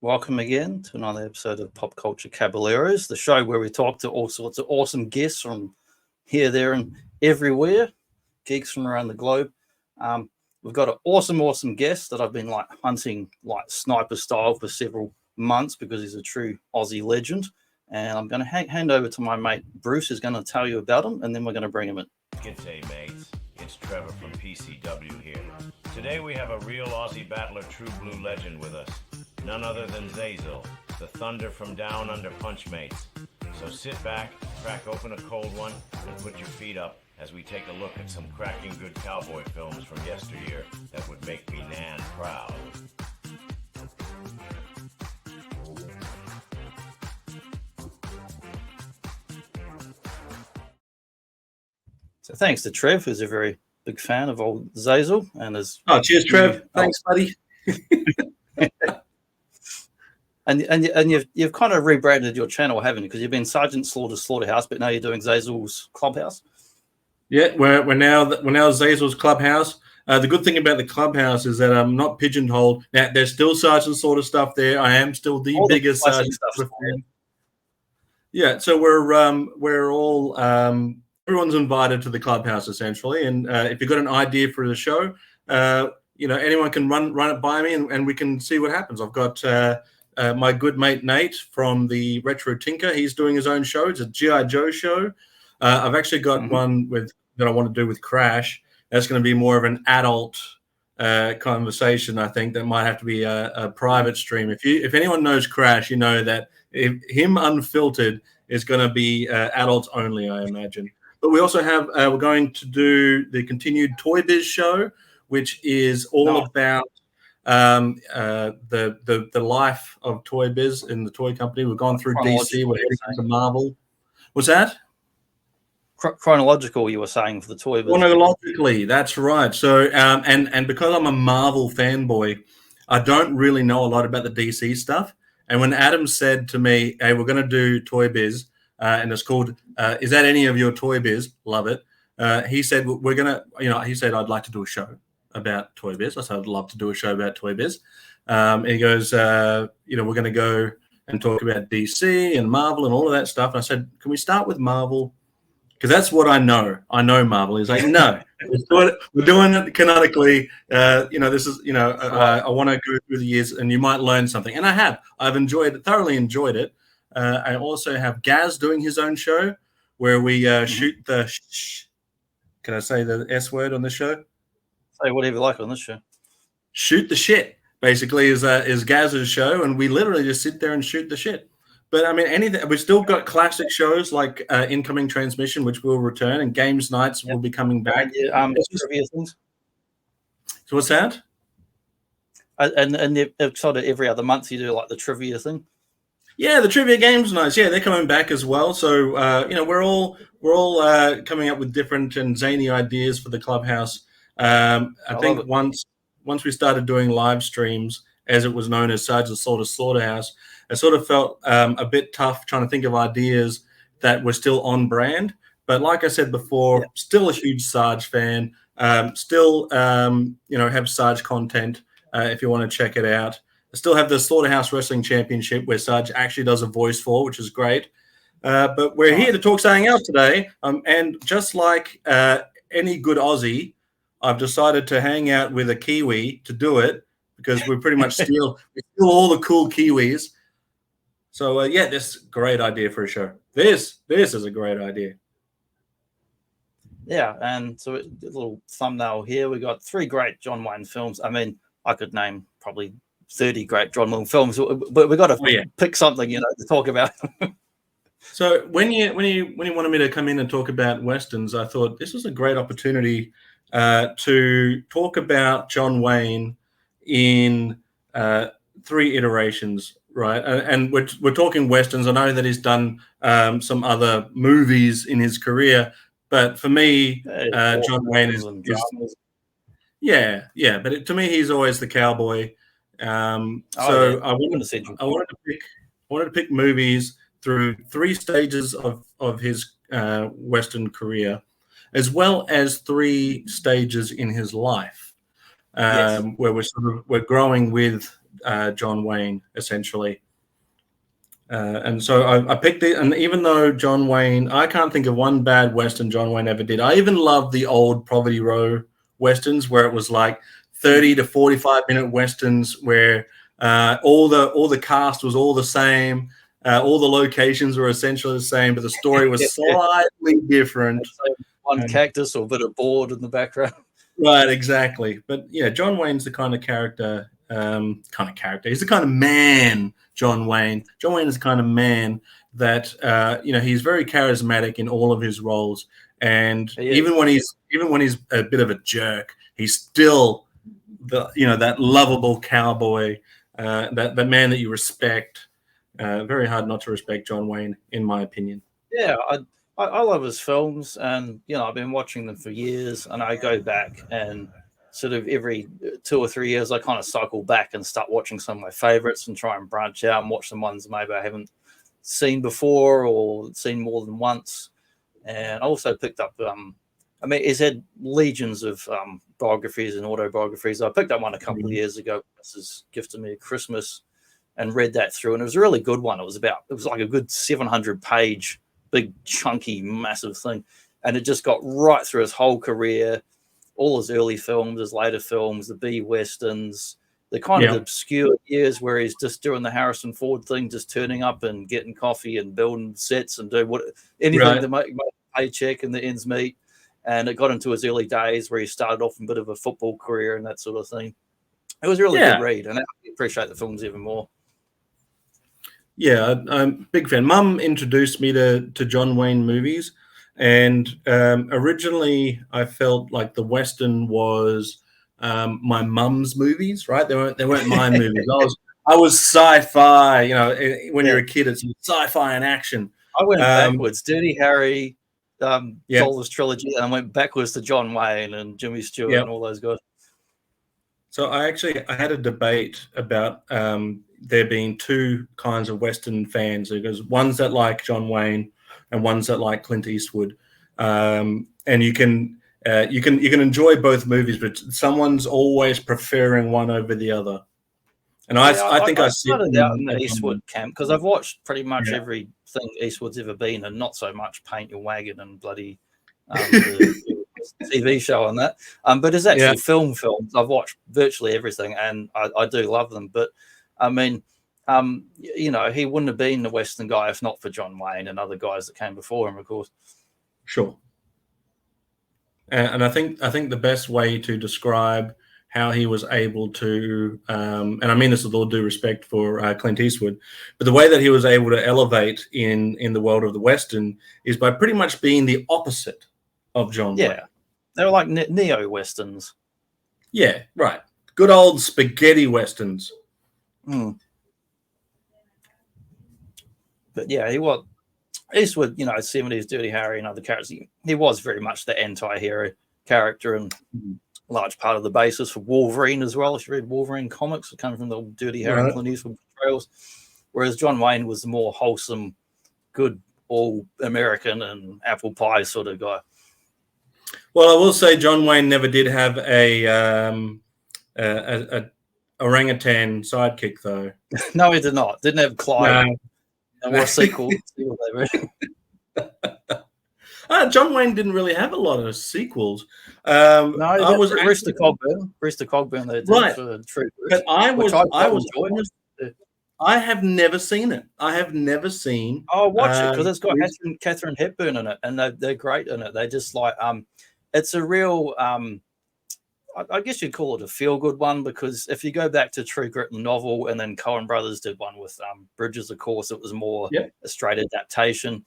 Welcome again to another episode of Pop Culture Caballeros, the show where we talk to all sorts of awesome guests from here, there, and everywhere, geeks from around the globe. We've got an awesome guest that I've been hunting sniper style for several months because he's a true Aussie legend. And I'm going to hand over to my mate Bruce, who's going to tell you about him, and then we're going to bring him in. Good day, mates. It's Trevor from PCW here. Today we have a real Aussie battler, true blue legend with us. None other than Xazyl'S, the Thunder from Down Under Punchmates. So sit back, crack open a cold one, and put your feet up as we take a look at some cracking good cowboy films from yesteryear that would make me Nan proud. So thanks to Trev, who's a very big fan of old Xazyl'S, and is cheers, Trev. Thanks, buddy. And you've kind of rebranded your channel, haven't you? Because you've been Sergeant Slaughterhouse, but now you're doing Xazyl'S Clubhouse. Yeah, we're now Xazyl'S Clubhouse. The good thing about the Clubhouse is that I'm not pigeonholed. Now there's still Sergeant Slaughter stuff there. I am still the biggest Sergeant Slaughter fan. Yeah, so we're all everyone's invited to the Clubhouse essentially, and if you've got an idea for the show, anyone can run it by me, and we can see what happens. I've got my good mate Nate from the Retro Tinker. He's doing his own show. It's a G.I. Joe show. I've actually got one that I want to do with Crash. That's going to be more of an adult conversation. I think that might have to be a private stream. If anyone knows Crash, you know that him unfiltered is going to be adults only, I imagine. But we also have we're going to do the continued Toy Biz show, which is all about the life of Toy Biz in the toy company. We've gone through DC, we're heading into Marvel. What's that? Chronological, you were saying, for the Toy Biz. Chronologically, that's right. So, and because I'm a Marvel fanboy, I don't really know a lot about the DC stuff. And when Adam said to me, "Hey, we're going to do Toy Biz," and it's called, "Is that any of your Toy Biz?" Love it. He said, "We're gonna," he said, "I'd like to do a show about Toy Biz." I said, "I'd love to do a show about Toy Biz." And he goes, "We're going to go and talk about DC and Marvel and all of that stuff." And I said, "Can we start with Marvel? Because that's what I know. I know Marvel." He's like, "No, we're doing it canonically. This is, I want to go through the years, and you might learn something." And I have. I've thoroughly enjoyed it. I also have Gaz doing his own show where we shoot the. Can I say the S word on this show? Say whatever you like on this show. Shoot the shit, basically, is Gaz's show, and we literally just sit there and shoot the shit. But I mean, anything. We've still got classic shows like Incoming Transmission, which will return, and Games Nights will be coming back. Trivia things. So what's that? And sort of every other month you do like the trivia thing. Yeah, the Trivia Games Nights. Yeah, they're coming back as well. So we're all coming up with different and zany ideas for the Clubhouse. I think once we started doing live streams, as it was known as Sergeant Slaughterhouse, it sort of felt a bit tough trying to think of ideas that were still on brand. But like I said before, still a huge Sarge fan. Still, have Sarge content if you want to check it out. I still have the Slaughterhouse Wrestling Championship where Sarge actually does a voice for, which is great. But we're here to talk something else today. And just like any good Aussie, I've decided to hang out with a Kiwi to do it because we pretty much steal all the cool Kiwis. So, this is a great idea for a show. This is a great idea. Yeah, and so a little thumbnail here. We got 3 great John Wayne films. I mean, I could name probably 30 great John Wayne films, but we got to pick something, to talk about. So when you wanted me to come in and talk about Westerns, I thought this was a great opportunity to talk about John Wayne in 3 iterations, right? And we're talking Westerns. I know that he's done some other movies in his career, but for me, John Wayne is but to me, he's always the cowboy. I wanted to pick movies through 3 stages of his Western career, as well as 3 stages in his life, where we're growing with John Wayne, essentially. And so I picked it, and even though John Wayne, I can't think of one bad Western John Wayne ever did. I even love the old Poverty Row Westerns where it was like 30 to 45-minute Westerns where all the cast was all the same. All the locations were essentially the same, but the story was slightly different. One cactus or a bit of board in the background. Right, exactly. But yeah, John Wayne's the kind of character. He's the kind of man. John Wayne is the kind of man that he's very charismatic in all of his roles, and even when he's a bit of a jerk, he's still that lovable cowboy, that man that you respect. Very hard not to respect John Wayne, in my opinion. Yeah, I love his films, and I've been watching them for years, and I go back and sort of every 2 or 3 years I kind of cycle back and start watching some of my favorites and try and branch out and watch some ones maybe I haven't seen before or seen more than once. And I also picked up he's had legions of biographies and autobiographies. I picked up one a couple of years ago. This is gifted me at Christmas, and read that through, and it was a really good one. It was like a good 700-page big chunky massive thing, and it just got right through his whole career, all his early films, his later films, the B westerns, the kind of obscure years where he's just doing the Harrison Ford thing, just turning up and getting coffee and building sets and do anything to make a paycheck and the ends meet. And it got into his early days where he started off in a bit of a football career and that sort of thing. It was a really good read, and I appreciate the films even more. Yeah, I'm a big fan. Mum introduced me to John Wayne movies, and originally I felt like the Western was my mum's movies, right? They weren't my movies. I was sci-fi. When you're a kid, it's sci-fi and action. I went backwards. Dirty Harry, Zoola's trilogy, and I went backwards to John Wayne and Jimmy Stewart and all those guys. So I had a debate about there being two kinds of Western fans. There's ones that like John Wayne and ones that like Clint Eastwood. And you can enjoy both movies, but someone's always preferring one over the other. And I think I started out in the Eastwood camp because I've watched pretty much everything Eastwood's ever been, and not so much Paint Your Wagon and bloody the TV show on that. But it's actually films. I've watched virtually everything, and I do love them. But I mean, he wouldn't have been the Western guy if not for John Wayne and other guys that came before him, of course. Sure. And I think the best way to describe how he was able to, and I mean this with all due respect for Clint Eastwood, but the way that he was able to elevate in the world of the Western is by pretty much being the opposite of John Wayne. They were like neo-Westerns. Yeah, right. Good old spaghetti Westerns. But yeah, he was Eastwood, 70s Dirty Harry and other characters. He was very much the anti-hero character and large part of the basis for Wolverine as well. If you read Wolverine comics, it comes from the Dirty Harry and Clint Eastwood portrayals. Whereas John Wayne was the more wholesome, good, all American and apple pie sort of guy. Well, I will say John Wayne never did have a orangutan sidekick, though. No, he did not. Didn't have Clyde. No. Or a sequel. John Wayne didn't really have a lot of sequels. No, I was Rooster Cogburn. They did for True. But I have never seen it. I have never seen. Oh, watch it because it's got Catherine Hepburn in it, and they're great in it. They just like it's a real I guess you'd call it a feel-good one, because if you go back to True Grit, the novel, and then Coen Brothers did one with Bridges, of course, it was more a straight adaptation.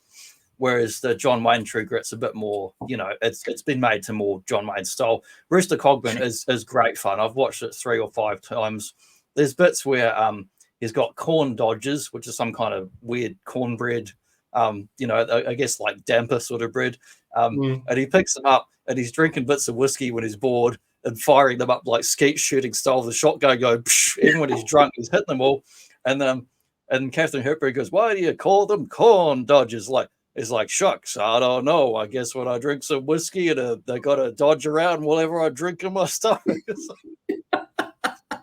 Whereas the John Wayne True Grit's a bit more, it's been made to more John Wayne style. Rooster Cogburn is great fun. I've watched it 3 or 5 times. There's bits where he's got corn dodgers, which is some kind of weird cornbread, I guess like damper sort of bread. And he picks them up and he's drinking bits of whiskey when he's bored and firing them up like skeet shooting style. The shotgun go, even when he's drunk, he's hitting them all. And Catherine Hepburn goes, "Why do you call them corn dodgers?" It's like, shucks, I don't know. I guess when I drink some whiskey and they got to dodge around whenever I drink in my stomach.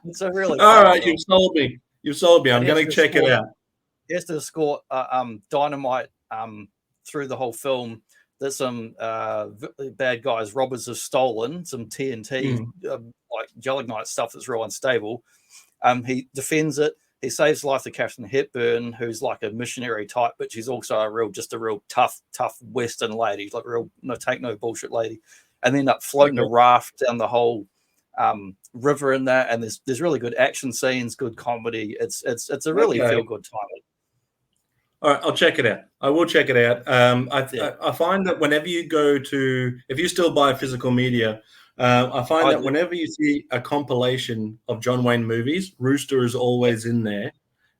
It's It's a really all fun right. film. You've sold me. You've sold me. I'm going to check it out. He has to escort dynamite through the whole film that some bad guys, robbers, have stolen some TNT, like gelignite stuff that's real unstable. He defends it. He saves life to Catherine Hepburn, who's like a missionary type, but she's also a real tough Western lady, like real take no bullshit lady. And then up floating a raft down the whole river in that, and there's really good action scenes, good comedy. It's a really feel good time. All right, I'll check it out. I will check it out. I find that whenever you go to, if you still buy physical media, I find that whenever you see a compilation of John Wayne movies, Rooster is always in there.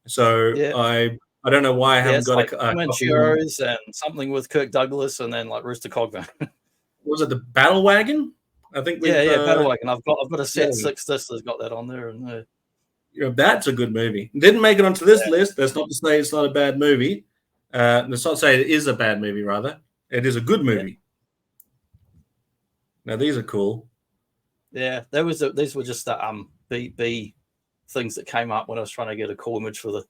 So I don't know why I haven't got like a Heroes and something with Kirk Douglas, and then like Rooster Cogburn. Was it the Battle Wagon? I think. Battle Wagon. I've got a set 6 discs that's got that on there, and that's a good movie. Didn't make it onto this list. That's not to say it's not a bad movie. That's not to say it is a bad movie. Rather, it is a good movie. Now these are cool. Yeah, these were just the B things that came up when I was trying to get a cool image for the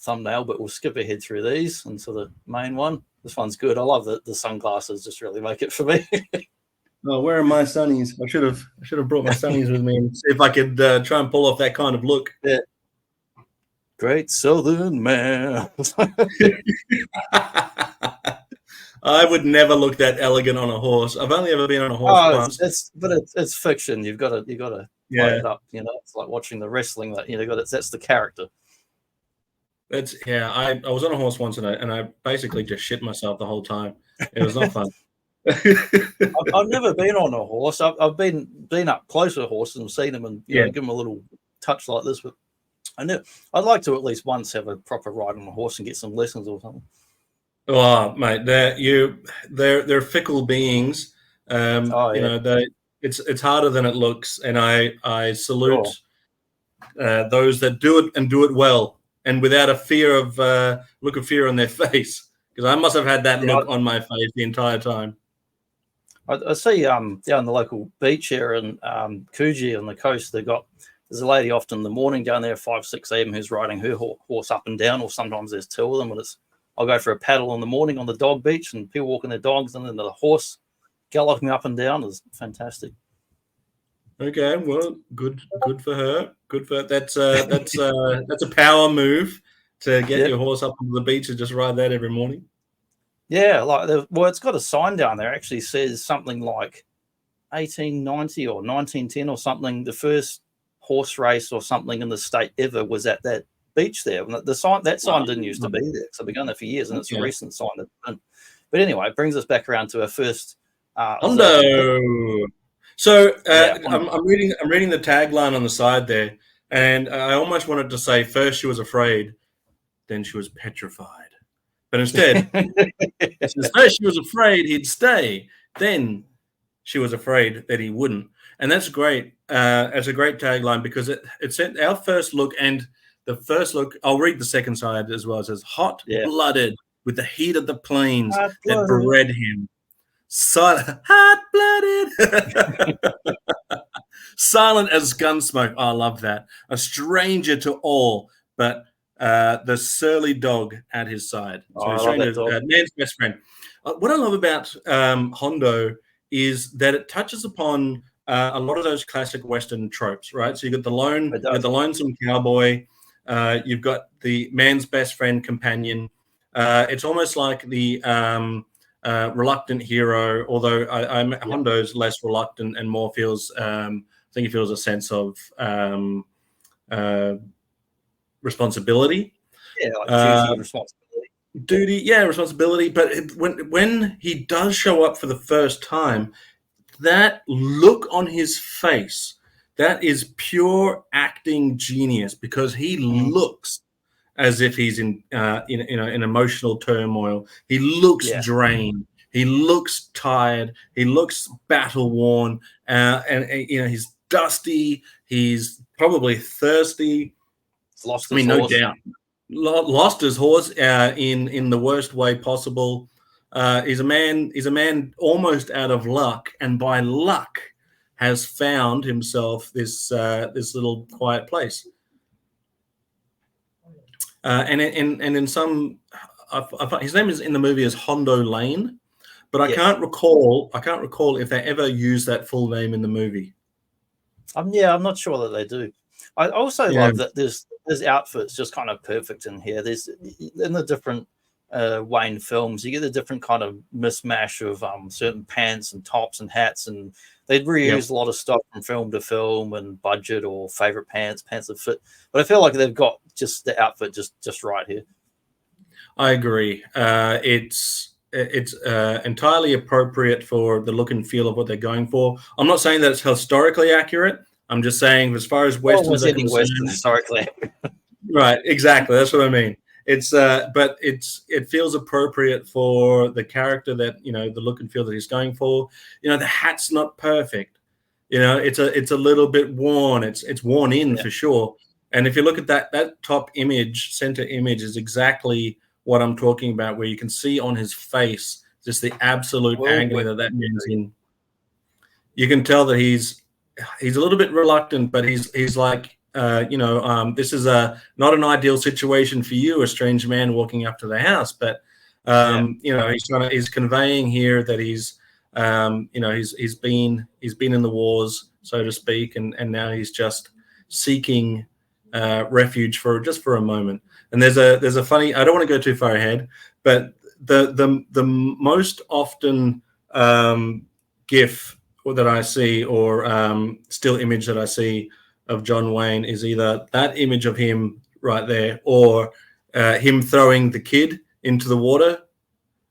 thumbnail. But we'll skip ahead through these into the main one. This one's good. I love the sunglasses. Just really make it for me. Oh, where are my sunnies? I should have brought my sunnies with me and see if I could try and pull off that kind of look. Yeah. Great Southern man. I would never look that elegant on a horse. I've only ever been on a horse once. It's fiction. You've got to play it up. It's like watching the wrestling. That that's the character. I was on a horse once and I basically just shit myself the whole time. It was not fun. I've never been on a horse. I've been up close to horses and seen them and give them a little touch like this. But I'd like to at least once have a proper ride on a horse and get some lessons or something. Oh, mate, they're fickle beings. It's harder than it looks, and I salute those that do it and do it well, and without a fear of look of fear on their face. Because I must have had that look on my face the entire time. I see down the local beach here in Coogee on the coast, there's a lady often in the morning down there at 5, 6 a.m. who's riding her horse up and down, or sometimes there's 2 of them, and I'll go for a paddle in the morning on the dog beach, and people walking their dogs, and then the horse galloping up and down is fantastic. Okay, well, good for her. Good for that's a power move to get your horse up on the beach and just ride that every morning. Yeah, it's got a sign down there. Actually says something like 1890 or 1910 or something. The first horse race or something in the state ever was at that beach there. That sign didn't used to be there. So I've been going there for years, and it's a recent sign. But anyway, it brings us back around to our first. Hondo. So I'm reading the tagline on the side there, and I almost wanted to say first she was afraid, then she was petrified. But instead, first she was afraid he'd stay, then she was afraid that he wouldn't. And that's great. It's a great tagline because it said our first look, and the first look, I'll read the second side as well. It says, hot-blooded with the heat of the plains that bred him. Hot-blooded. Silent as gunsmoke. Oh, I love that. A stranger to all, but the surly dog at his side. So man's best friend. What I love about Hondo is that it touches upon a lot of those classic Western tropes, right? So you've got the lonesome cowboy. You've got the man's best friend companion. It's almost like the reluctant hero, although Hondo's less reluctant and more feels, I think he feels a sense of responsibility. Yeah, like duty and responsibility. Responsibility. But when he does show up for the first time, that look on his face, that is pure acting genius, because he looks as if he's in emotional turmoil. He looks drained. He looks tired. He looks battle worn, and he's dusty. He's probably thirsty. Lost his horse. No doubt. Lost his horse in the worst way possible. He's a man almost out of luck, and by luck has found himself this little quiet place. And in some, his name is in the movie as Hondo Lane, but I can't recall if they ever use that full name in the movie. I'm not sure that they do. I also love that there's outfits just kind of perfect in here. There's in the different Wayne films, you get the different kind of mismatch of certain pants and tops and hats, and they'd reuse a lot of stuff from film to film and budget or favorite pants that fit. But I feel like they've got just the outfit just right here. I agree. It's entirely appropriate for the look and feel of what they're going for. I'm not saying that it's historically accurate. I'm just saying, as far as Westerns are concerned, historically, right? Exactly. That's what I mean. It's but it feels appropriate for the character that, you know, the look and feel that he's going for. You know, the hat's not perfect. You know, it's a little bit worn. It's worn in for sure. And if you look at that top image, center image, is exactly what I'm talking about, where you can see on his face just the absolute agony that man's in. You can tell that he's a little bit reluctant, but he's like, this is not an ideal situation for you, a strange man walking up to the house. But he's conveying here that he's been in the wars, so to speak, and now he's just seeking refuge for a moment. And there's a funny, I don't want to go too far ahead, but the most often GIF that I see, or still image that I see of John Wayne, is either that image of him right there, or him throwing the kid into the water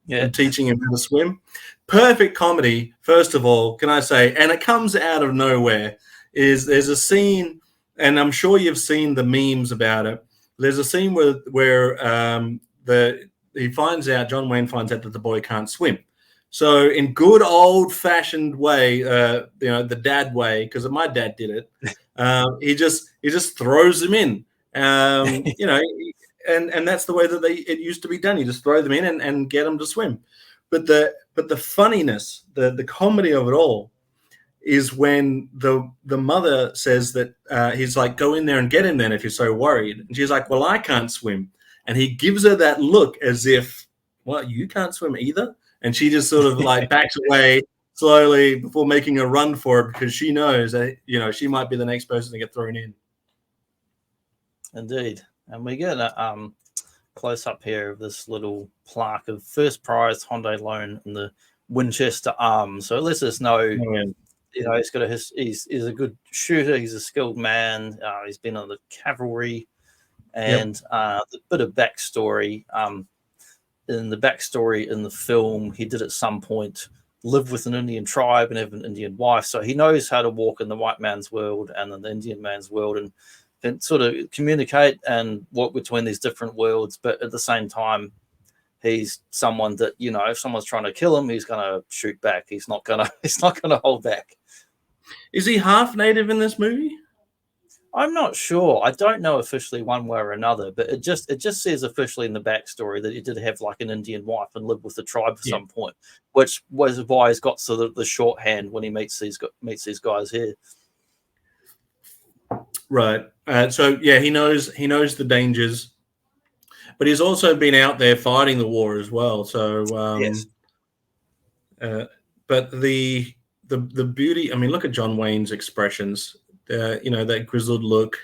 and teaching him how to swim. Perfect comedy, first of all, can I say, and it comes out of nowhere. There's a scene, and I'm sure you've seen the memes about it. There's a scene where John Wayne finds out that the boy can't swim. So in good old-fashioned way, the dad way, because my dad did it, he just throws them in, and that's the way that it used to be done. You just throw them in and get them to swim. But the funniness, the comedy of it all, is when the mother says that he's like, go in there and get him then if you're so worried. And she's like, well, I can't swim. And he gives her that look as if, what, you can't swim either? And she just sort of like backs away slowly before making a run for it, because she knows that, she might be the next person to get thrown in. Indeed. And we get a close up here of this little plaque of first prize Hondo Lone in the Winchester Arms. So it lets us know, he's a good shooter. He's a skilled man. He's been on the cavalry, and a bit of backstory. In the backstory in the film, he did at some point live with an Indian tribe and have an Indian wife, so he knows how to walk in the white man's world and in the Indian man's world, and sort of communicate and walk between these different worlds. But at the same time, he's someone that, if someone's trying to kill him, he's going to shoot back. He's not going to hold back. Is he half native in this movie? I'm not sure. I don't know officially one way or another, but it just says officially in the backstory that he did have like an Indian wife and lived with the tribe at some point, which was why he's got sort of the shorthand when he meets these guys here. Right. He knows the dangers, but he's also been out there fighting the war as well. So but the beauty, I mean, look at John Wayne's expressions. That grizzled look,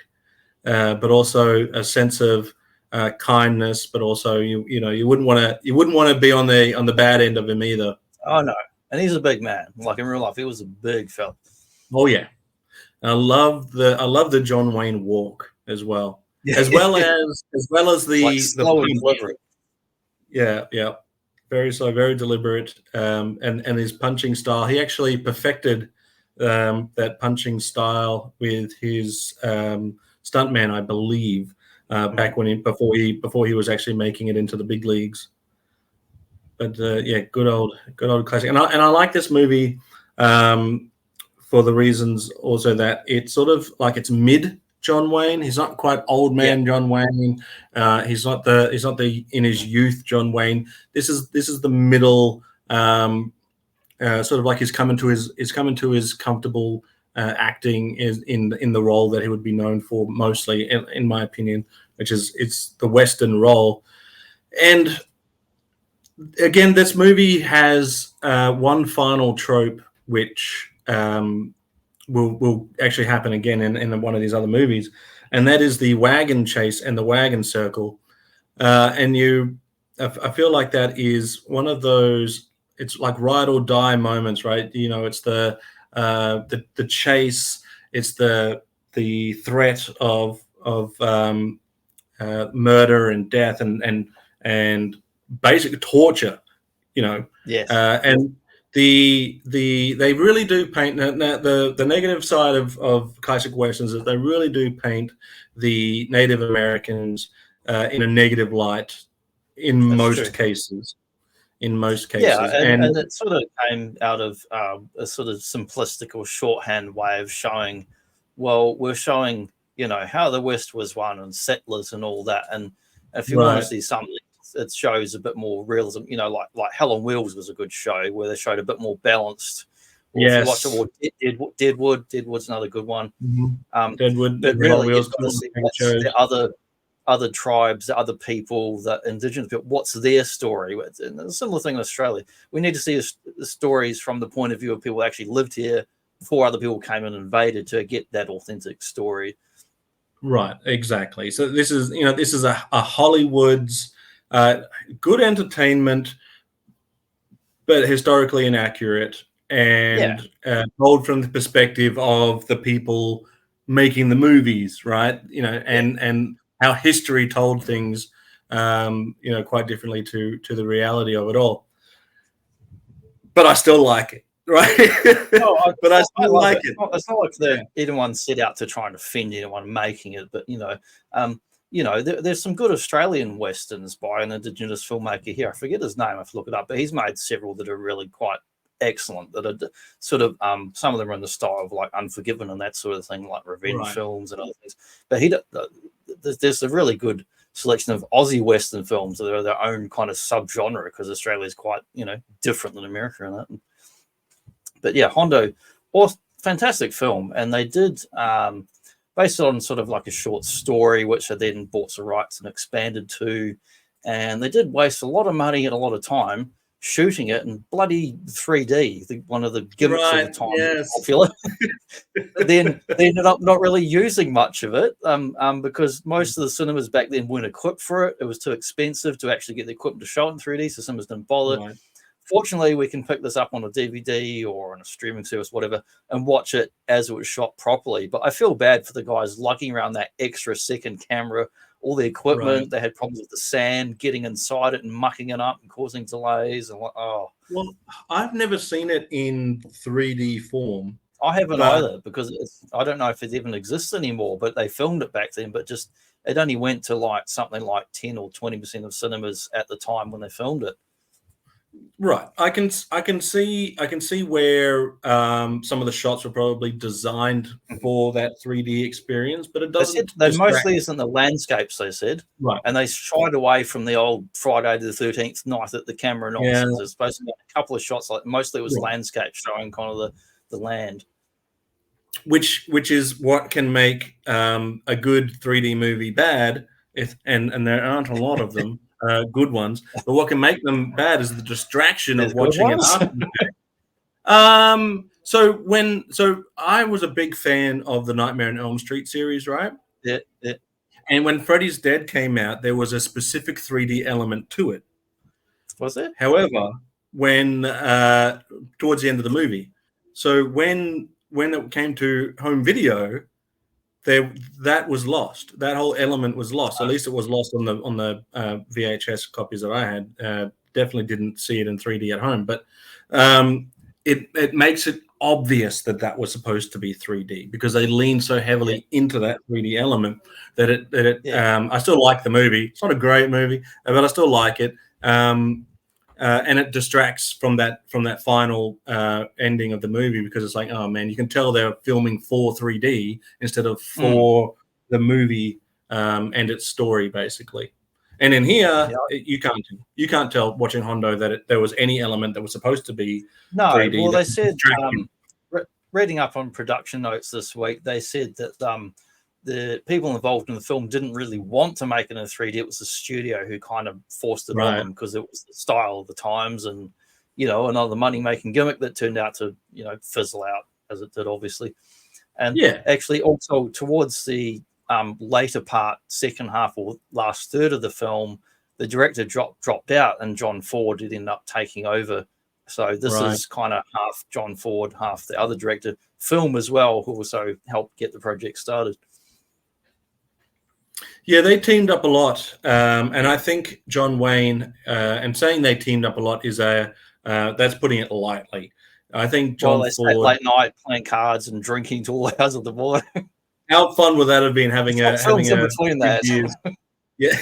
but also a sense of kindness, but also you wouldn't want to be on the bad end of him either. Oh no, and he's a big man. Like in real life, he was a big fella. Oh yeah, I love the John Wayne walk as well, as well as the like slow and deliberate. Yeah, very slow, very deliberate, and his punching style. He actually perfected that punching style with his stuntman, I believe, back before he was actually making it into the big leagues. But good old classic. And I like this movie for the reasons also that it's sort of like it's mid John Wayne. He's not quite old man John Wayne. He's not the in his youth John Wayne. This is the middle. Sort of like he's coming to his comfortable acting is in the role that he would be known for mostly, in my opinion, which is it's the Western role. And again, this movie has one final trope which will actually happen again in one of these other movies, and that is the wagon chase and the wagon circle. I feel like that is one of those, it's like ride or die moments, right? You know, it's the chase, it's the threat of murder and death and basic torture, you know. Yes. And they really do paint the negative side of classic westerns is they really do paint the Native Americans in a negative light in most cases. In most cases, yeah, and it sort of came out of a sort of simplistic or shorthand way of showing, well, we're showing, you know, how the West was won and settlers and all that. And if you want to see something, it shows a bit more realism, you know, like Hell on Wheels was a good show where they showed a bit more balanced. Or if you watch it, or Deadwood's another good one. Mm-hmm. Deadwood, but really, you've got to see the other tribes, the other people, the indigenous people, what's their story? And a similar thing in Australia. We need to see the stories from the point of view of people who actually lived here before other people came and invaded to get that authentic story. Right, exactly. So this is a Hollywood's good entertainment, but historically inaccurate and told from the perspective of the people making the movies, right? You know, and how history told things, you know, quite differently to the reality of it all. But I still like it, right? But I still like it. It's not like anyone set out to try and offend anyone making it, but you know, there's some good Australian westerns by an Indigenous filmmaker here. I forget his name. I have to look it up, but he's made several that are really quite excellent. That are sort of some of them are in the style of like Unforgiven and that sort of thing, like revenge films and other things. But there's a really good selection of Aussie Western films that are their own kind of subgenre because Australia is quite, you know, different than America in that. But yeah, Hondo, fantastic film, and they did based on sort of like a short story, which they then bought the rights and expanded to, and they did waste a lot of money and a lot of time shooting it in bloody 3D, one of the gimmicks of the time. Yes. Popular. Then they ended up not really using much of it because most of the cinemas back then weren't equipped for it. It was too expensive to actually get the equipment to show it in 3D, so cinemas didn't bother. Right. Fortunately, we can pick this up on a DVD or on a streaming service, whatever, and watch it as it was shot properly. But I feel bad for the guys lugging around that extra second camera, all the equipment. Right. They had problems with the sand, getting inside it and mucking it up and causing delays. And well, I've never seen it in 3D form. I haven't either because I don't know if it even exists anymore. But they filmed it back then, but just it only went to like something like 10 or 20% of cinemas at the time when they filmed it. Right, I can see where some of the shots were probably designed for that 3D experience, but it doesn't. They mostly isn't the landscapes, they said, right? And they shied away from the old Friday the 13th night at the camera nonsense. There's supposed to be a couple of shots, like mostly it was landscape showing kind of the land, which is what can make a good 3D movie bad. And there aren't a lot of them. Good ones, but what can make them bad is the distraction of watching it after the fact. So I was a big fan of the Nightmare on Elm Street series, right? Yeah. And when Freddy's Dead came out, there was a specific 3D element to it. Was it? However, when towards the end of the movie, so when it came to home video, that was lost. That whole element was lost. At least it was lost on the VHS copies that I had. Definitely didn't see it in 3D at home, but it makes it obvious that was supposed to be 3D because they lean so heavily into that 3D element that I still like the movie. It's not a great movie, but I still like it. And it distracts from that final ending of the movie because it's like, oh man, you can tell they're filming for 3D instead of for the movie and its story basically. And in here, you can't tell watching Hondo that there was any element that was supposed to be 3D. Well, they said reading up on production notes this week, they said that the people involved in the film didn't really want to make it in 3D. It was the studio who kind of forced it on them because it was the style of the times and, another money-making gimmick that turned out to, fizzle out as it did, obviously. And actually also towards the later part, second half or last third of the film, the director dropped out and John Ford did end up taking over. So this is kind of half John Ford, half the other director. Film as well, who also helped get the project started. Yeah, they teamed up a lot. And I think John Wayne, and saying they teamed up a lot is that's putting it lightly. I think John Ford... stayed late night playing cards and drinking to all the hours of the morning. How fun would that have been having a between that? Yeah.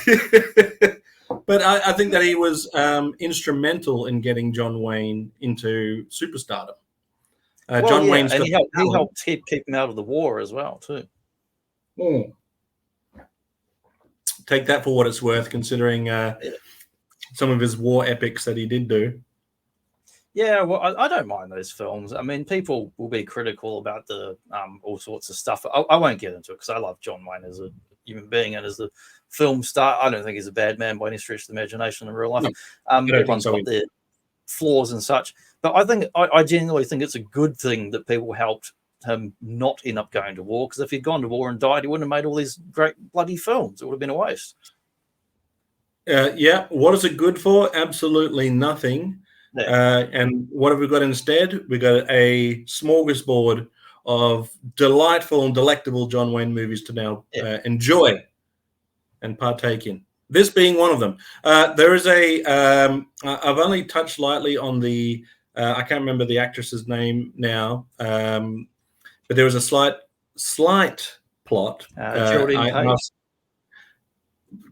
But I think that he was instrumental in getting John Wayne into superstardom. John Wayne's and he helped keep him out of the war as well, too. Take that for what it's worth, considering some of his war epics that he did do. Yeah, well, I don't mind those films. I mean, people will be critical about the all sorts of stuff. I won't get into it because I love John Wayne as a human being and as a film star. I don't think he's a bad man by any stretch of the imagination in real life. Everyone's got their flaws and such. But I genuinely think it's a good thing that people helped him not end up going to war, because if he'd gone to war and died, he wouldn't have made all these great bloody films. It would have been a waste. What is it good for? Absolutely nothing. And what have we got instead? We got a smorgasbord of delightful and delectable John Wayne movies to now enjoy and partake in. This being one of them. There is I've only touched lightly on the, I can't remember the actress's name now, but there was a slight plot. Geraldine Page.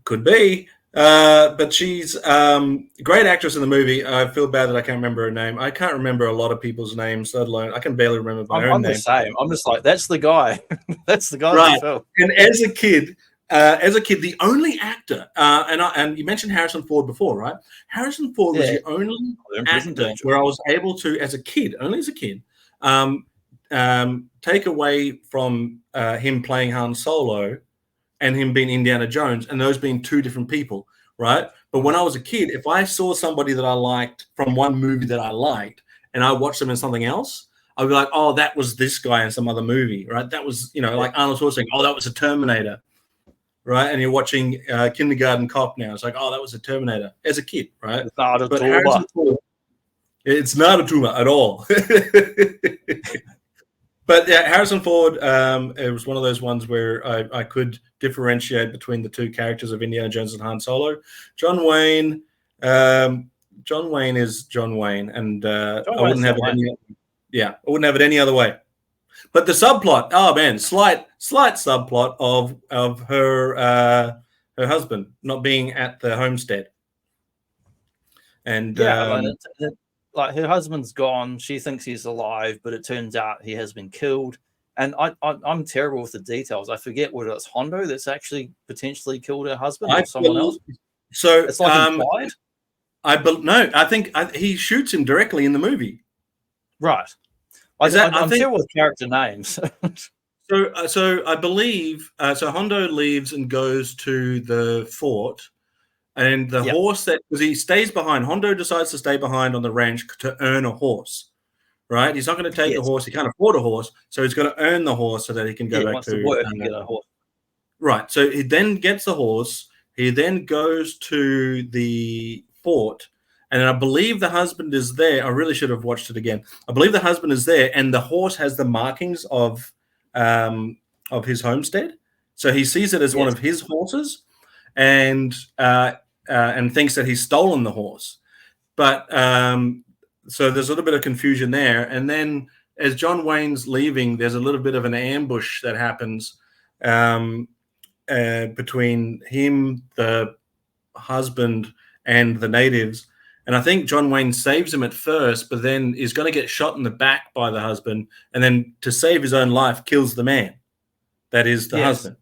Could be. But she's a great actress in the movie. I feel bad that I can't remember her name. I can't rember a lot of people's names, let alone I can barely remember my own name. I'm the same. I'm just like, that's the guy. That's the guy. Right. And as a kid, the only actor, and you mentioned Harrison Ford before, right? Harrison Ford was the only actor where I was able to, only as a kid, take away from him playing Han Solo and him being Indiana Jones, and those being two different people, right? But when I was a kid, if I saw somebody that I liked from one movie that I liked, and I watched them in something else, I'd be like, oh, that was this guy in some other movie, right? That was, like Arnold Schwarzenegger, oh, that was a Terminator, right? And you're watching Kindergarten Cop now. It's like, oh, that was a Terminator as a kid, right? It's not a tumor. It's not a tumor at all. But yeah, Harrison Ford, it was one of those ones where I could differentiate between the two characters of Indiana Jones and Han Solo. John Wayne is John Wayne, and I wouldn't have it any other way. But the subplot, oh man, slight subplot of her husband not being at the homestead, and like her husband's gone. She thinks he's alive, but it turns out he has been killed. And I'm terrible with the details. I forget whether it's Hondo that's actually potentially killed her husband or someone else. So it's like implied. I think he shoots him directly in the movie. Right. I'm terrible with character names. So I believe so. Hondo leaves and goes to the fort. And the horse because he stays behind, Hondo decides to stay behind on the ranch to earn a horse, right? He's not going to take a horse. He can't afford a horse. So he's going to earn the horse so that he can go back to work and get a horse. Right. So he then gets the horse. He then goes to the fort. And I believe the husband is there. I really should have watched it again. I believe the husband is there. And the horse has the markings of his homestead. So he sees it as one of his horses. And thinks that he's stolen the horse. But so there's a little bit of confusion there. And then as John Wayne's leaving, there's a little bit of an ambush that happens between him, the husband, and the natives. And I think John Wayne saves him at first, but then is going to get shot in the back by the husband. And then to save his own life, kills the man. That is the husband.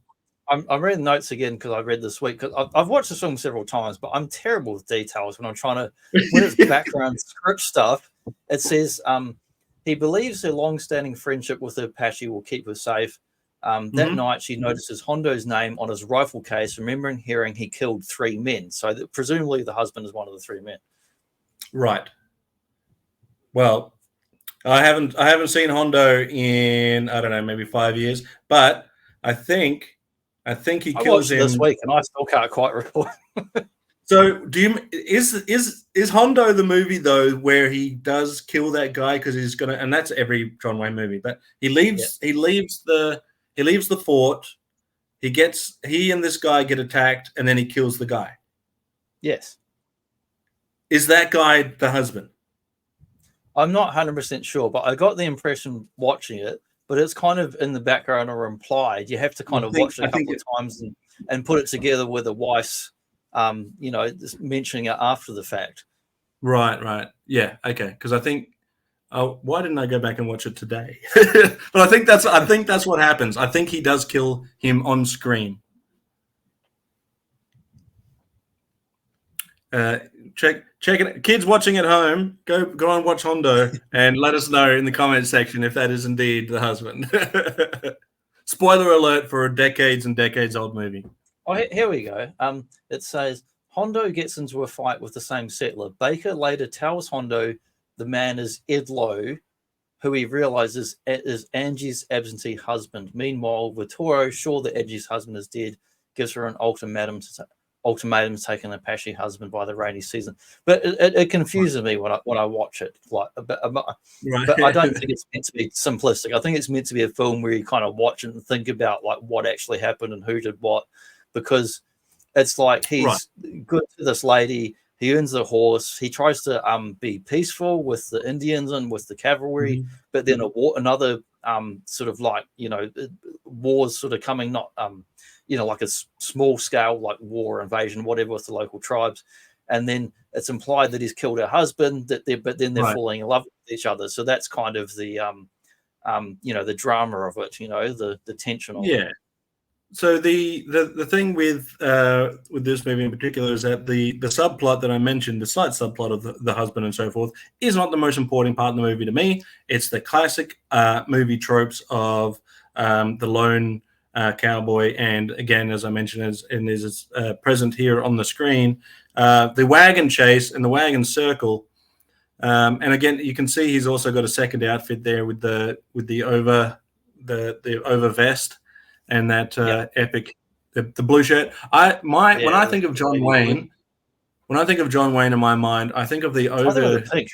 I'm reading notes again because I read this week. Because I've watched the film several times, but I'm terrible with details when I'm trying to. When it's background script stuff, it says He believes her long-standing friendship with the Apache will keep her safe. That night, she notices Hondo's name on his rifle case, remembering hearing he killed 3 men. So presumably the husband is one of the 3 men. Right. Well, I haven't seen Hondo in, I don't know, maybe 5 years, but I think he kills him this week, and I still can't quite recall. So, is Hondo the movie though where he does kill that guy because he's gonna? And that's every John Wayne movie. But he leaves the fort. He and this guy get attacked, and then he kills the guy. Yes. Is that guy the husband? I'm not 100% sure, but I got the impression watching it. But it's kind of in the background or implied. You have to kind of watch it a couple of times and put it together with a wife's. Mentioning it after the fact. Right. Yeah. Okay. Because I think, why didn't I go back and watch it today? But I think that's what happens. I think he does kill him on screen. Check it. Kids watching at home, go and watch Hondo and let us know in the comment section if that is indeed the husband. Spoiler alert for a decades and decades old movie. Oh, here we go. It says Hondo gets into a fight with the same settler. Baker later tells Hondo the man is Ed Lowe, who he realizes is Angie's absentee husband. Meanwhile, Vittorio, sure that Angie's husband is dead, gives her an ultimatum to take an Apache husband by the rainy season. But it confuses me when I watch it. But I don't think it's meant to be simplistic. I think it's meant to be a film where you kind of watch it and think about like what actually happened and who did what. Because it's like he's good to this lady. He earns the horse. He tries to be peaceful with the Indians and with the cavalry, but then another sort of like wars sort of coming, not like a small scale like war invasion, whatever, with the local tribes, and then it's implied that he's killed her husband. But then they're falling in love with each other. So that's kind of the the drama of it. The tension of it. So the thing with this movie in particular is that the subplot that I mentioned, the slight subplot of the husband and so forth, is not the most important part of the movie to me. It's the classic movie tropes of the lone cowboy, and again, as I mentioned, is present here on the screen, the wagon chase and the wagon circle. And again, you can see he's also got a second outfit there with the over vest. And that epic, the blue shirt. When I think of John Wayne in my mind, I think of the over. Pink.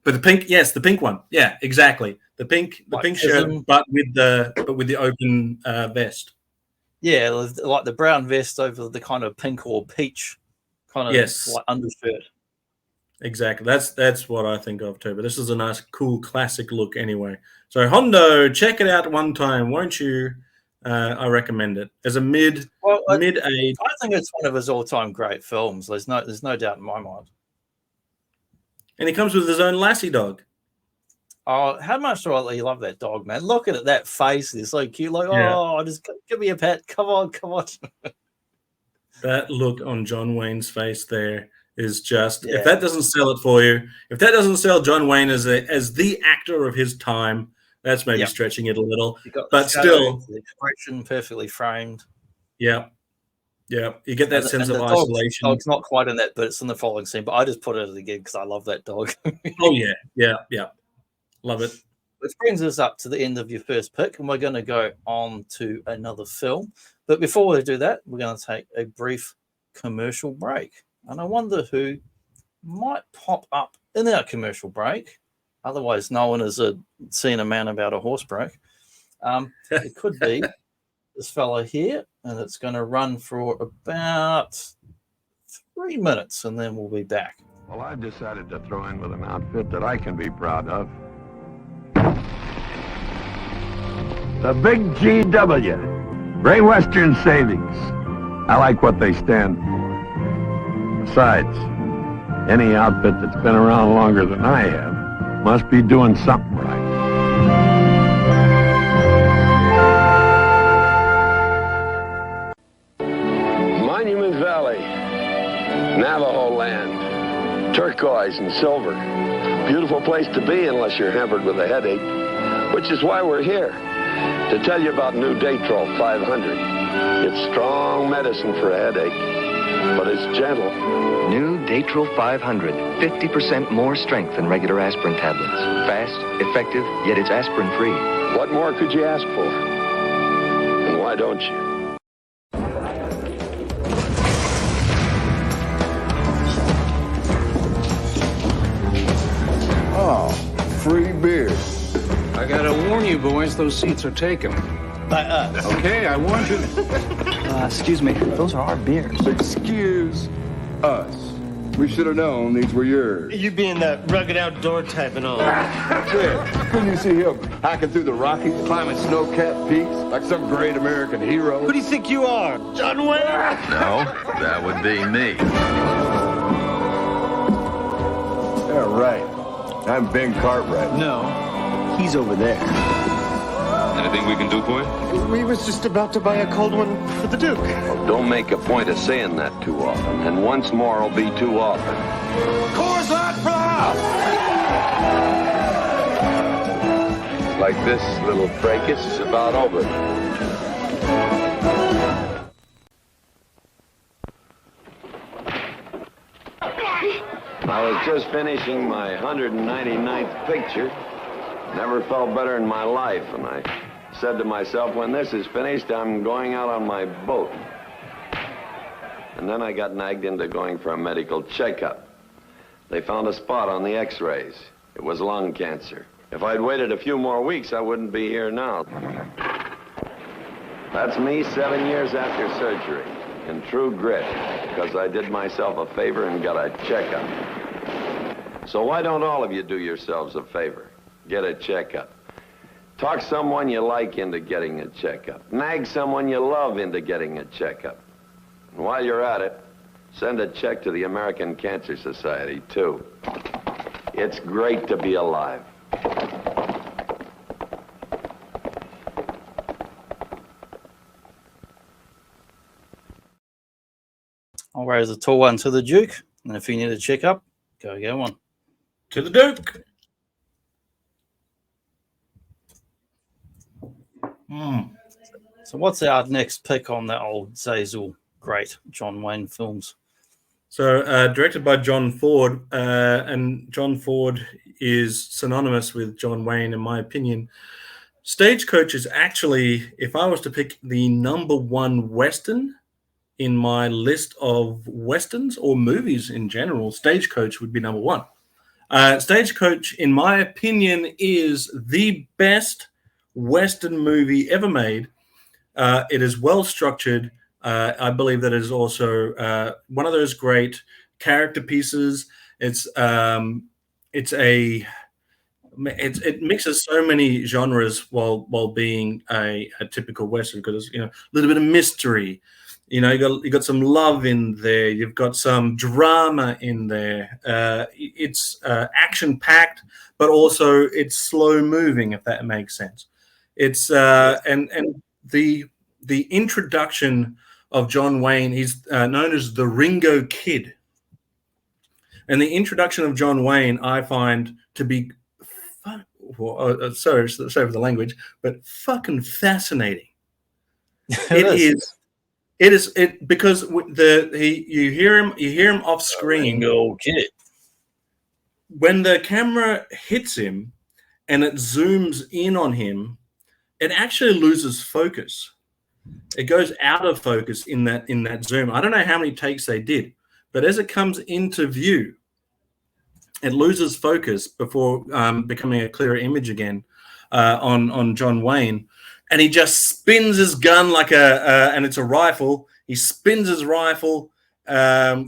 But the pink, yes, the pink one. Yeah, exactly. The pink shirt, but with the open vest. Yeah, like the brown vest over the kind of pink or peach kind of like undershirt. Exactly. That's what I think of too. But this is a nice, cool, classic look anyway. So Hondo, check it out one time, won't you? I recommend it as a mid-age. I think it's one of his all-time great films. There's no doubt in my mind. And he comes with his own lassie dog. Oh, how much do I love that dog, man? Look at it, that face. It's so cute. Like, just give me a pet. Come on. That look on John Wayne's face there is just, if that doesn't sell it for you, if that doesn't sell John Wayne as the actor of his time, that's maybe stretching it a little, but still, the expression perfectly framed. Yeah. You get that sense of isolation. Dog's not quite in that, but it's in the following scene. But I just put it again because I love that dog. Oh yeah, love it. Which brings us up to the end of your first pick, and we're going to go on to another film. But before we do that, we're going to take a brief commercial break, and I wonder who might pop up in our commercial break. Otherwise known as seeing a man about a horse break. It could be this fella here, and it's going to run for about 3 minutes, and then we'll be back. Well, I've decided to throw in with an outfit that I can be proud of. The Big GW, Great Western Savings. I like what they stand for. Besides, any outfit that's been around longer than I have must be doing something right. Monument Valley, Navajo land. turquoise and silver. Beautiful place to be unless you're hampered with a headache, which is why we're here, to tell you about new Datrol 500. It's strong medicine for a headache, but it's gentle. New Datrol 500, 50% more strength than regular aspirin tablets. Fast, effective, yet it's aspirin-free. What more could you ask for? And why don't you? Oh, free beer. I gotta warn you, boys, those seats are taken. By us. Okay, I warned you. Excuse me, those are our beers. Excuse us. We should have known these were yours. You being the rugged outdoor type and all. Yeah, couldn't you see him hiking through the Rockies, climbing snow-capped peaks like some great American hero? Who do you think you are, John Wayne? No, that would be me. Yeah, right. I'm Ben Cartwright. No, he's over there. Anything we can do for you? We was just about to buy a cold one for the Duke. Well, don't make a point of saying that too often, and once more will be too often. Coors Light for the house! Like this little fracas is about over. I was just finishing my 199th picture. Never felt better in my life, and I said to myself, when this is finished, I'm going out on my boat. And then I got nagged into going for a medical checkup. They found a spot on the x-rays. It was lung cancer. If I'd waited a few more weeks, I wouldn't be here now. That's me 7 years after surgery, in true grit, because I did myself a favor and got a checkup. So why don't all of you do yourselves a favor? Get a checkup. Talk someone you like into getting a checkup. Nag someone you love into getting a checkup. And while you're at it, send a check to the American Cancer Society, too. It's great to be alive. I'll raise a tall one to the Duke, and if you need a checkup, go get one. To the Duke. So what's our next pick on that old Xazyl great John Wayne films? So directed by John Ford, and John Ford is synonymous with John Wayne, in my opinion. Stagecoach is actually, if I was to pick the #1 Western in my list of Westerns or movies in general, Stagecoach would be #1. Stagecoach, in my opinion, is the best Western movie ever made. It is well structured. I believe that it is also one of those great character pieces. It mixes so many genres while being a typical Western, because a little bit of mystery. You got some love in there. You've got some drama in there. It's action packed, but also it's slow moving, if that makes sense. It's and the introduction of John Wayne. He's known as the Ringo Kid, and the introduction of John Wayne I find to be sorry for the language, but fucking fascinating. It is because you hear him off screen. Ringo Kid. When the camera hits him and it zooms in on him, it actually loses focus. It goes out of focus in that zoom. I don't know how many takes they did, but as it comes into view, it loses focus before becoming a clearer image again on John Wayne. And he just spins his gun like and it's a rifle. He spins his rifle,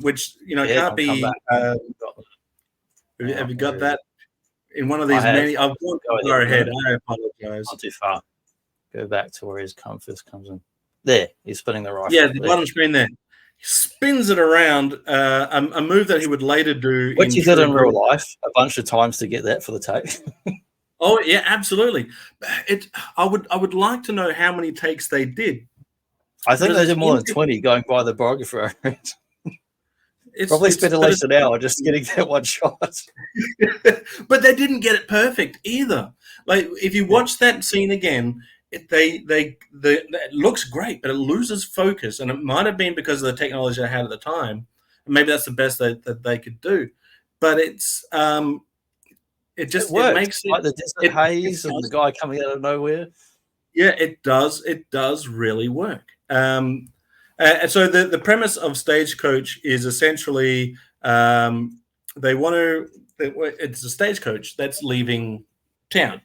which can't be. Have you got that in one of these many? I've gone ahead. I apologize. Not too far. Go back to where his first comes in. There, he's spinning the rifle. Yeah, the bottom screen there. He spins it around. A move that he would later do. Which he did in real life a bunch of times to get that for the take. Oh yeah, absolutely. I would like to know how many takes they did. I think they did more than 20 going by the biographer. Probably spent at least an hour just getting that one shot. But they didn't get it perfect either. Like if you watch that scene again, it looks great, but it loses focus, and it might have been because of the technology I had at the time. Maybe that's the best that they could do, but it makes like the desert haze and the guy coming out of nowhere. Yeah, it does. It does really work. And so the premise of Stagecoach is essentially it's a stagecoach that's leaving town.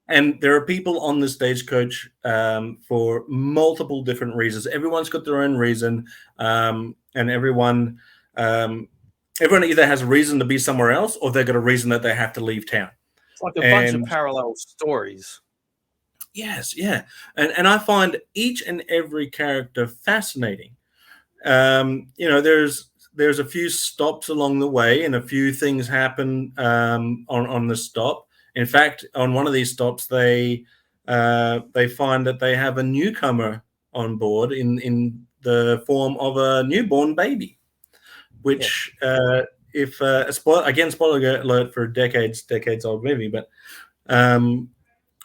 And there are people on the stagecoach for multiple different reasons. Everyone's got their own reason, and everyone either has a reason to be somewhere else, or they've got a reason that they have to leave town. It's like a bunch of parallel stories. Yes, yeah, and I find each and every character fascinating. There's a few stops along the way, and a few things happen on the stop. In fact, on one of these stops, they find that they have a newcomer on board in the form of a newborn baby, which, spoiler alert for a decades old movie, but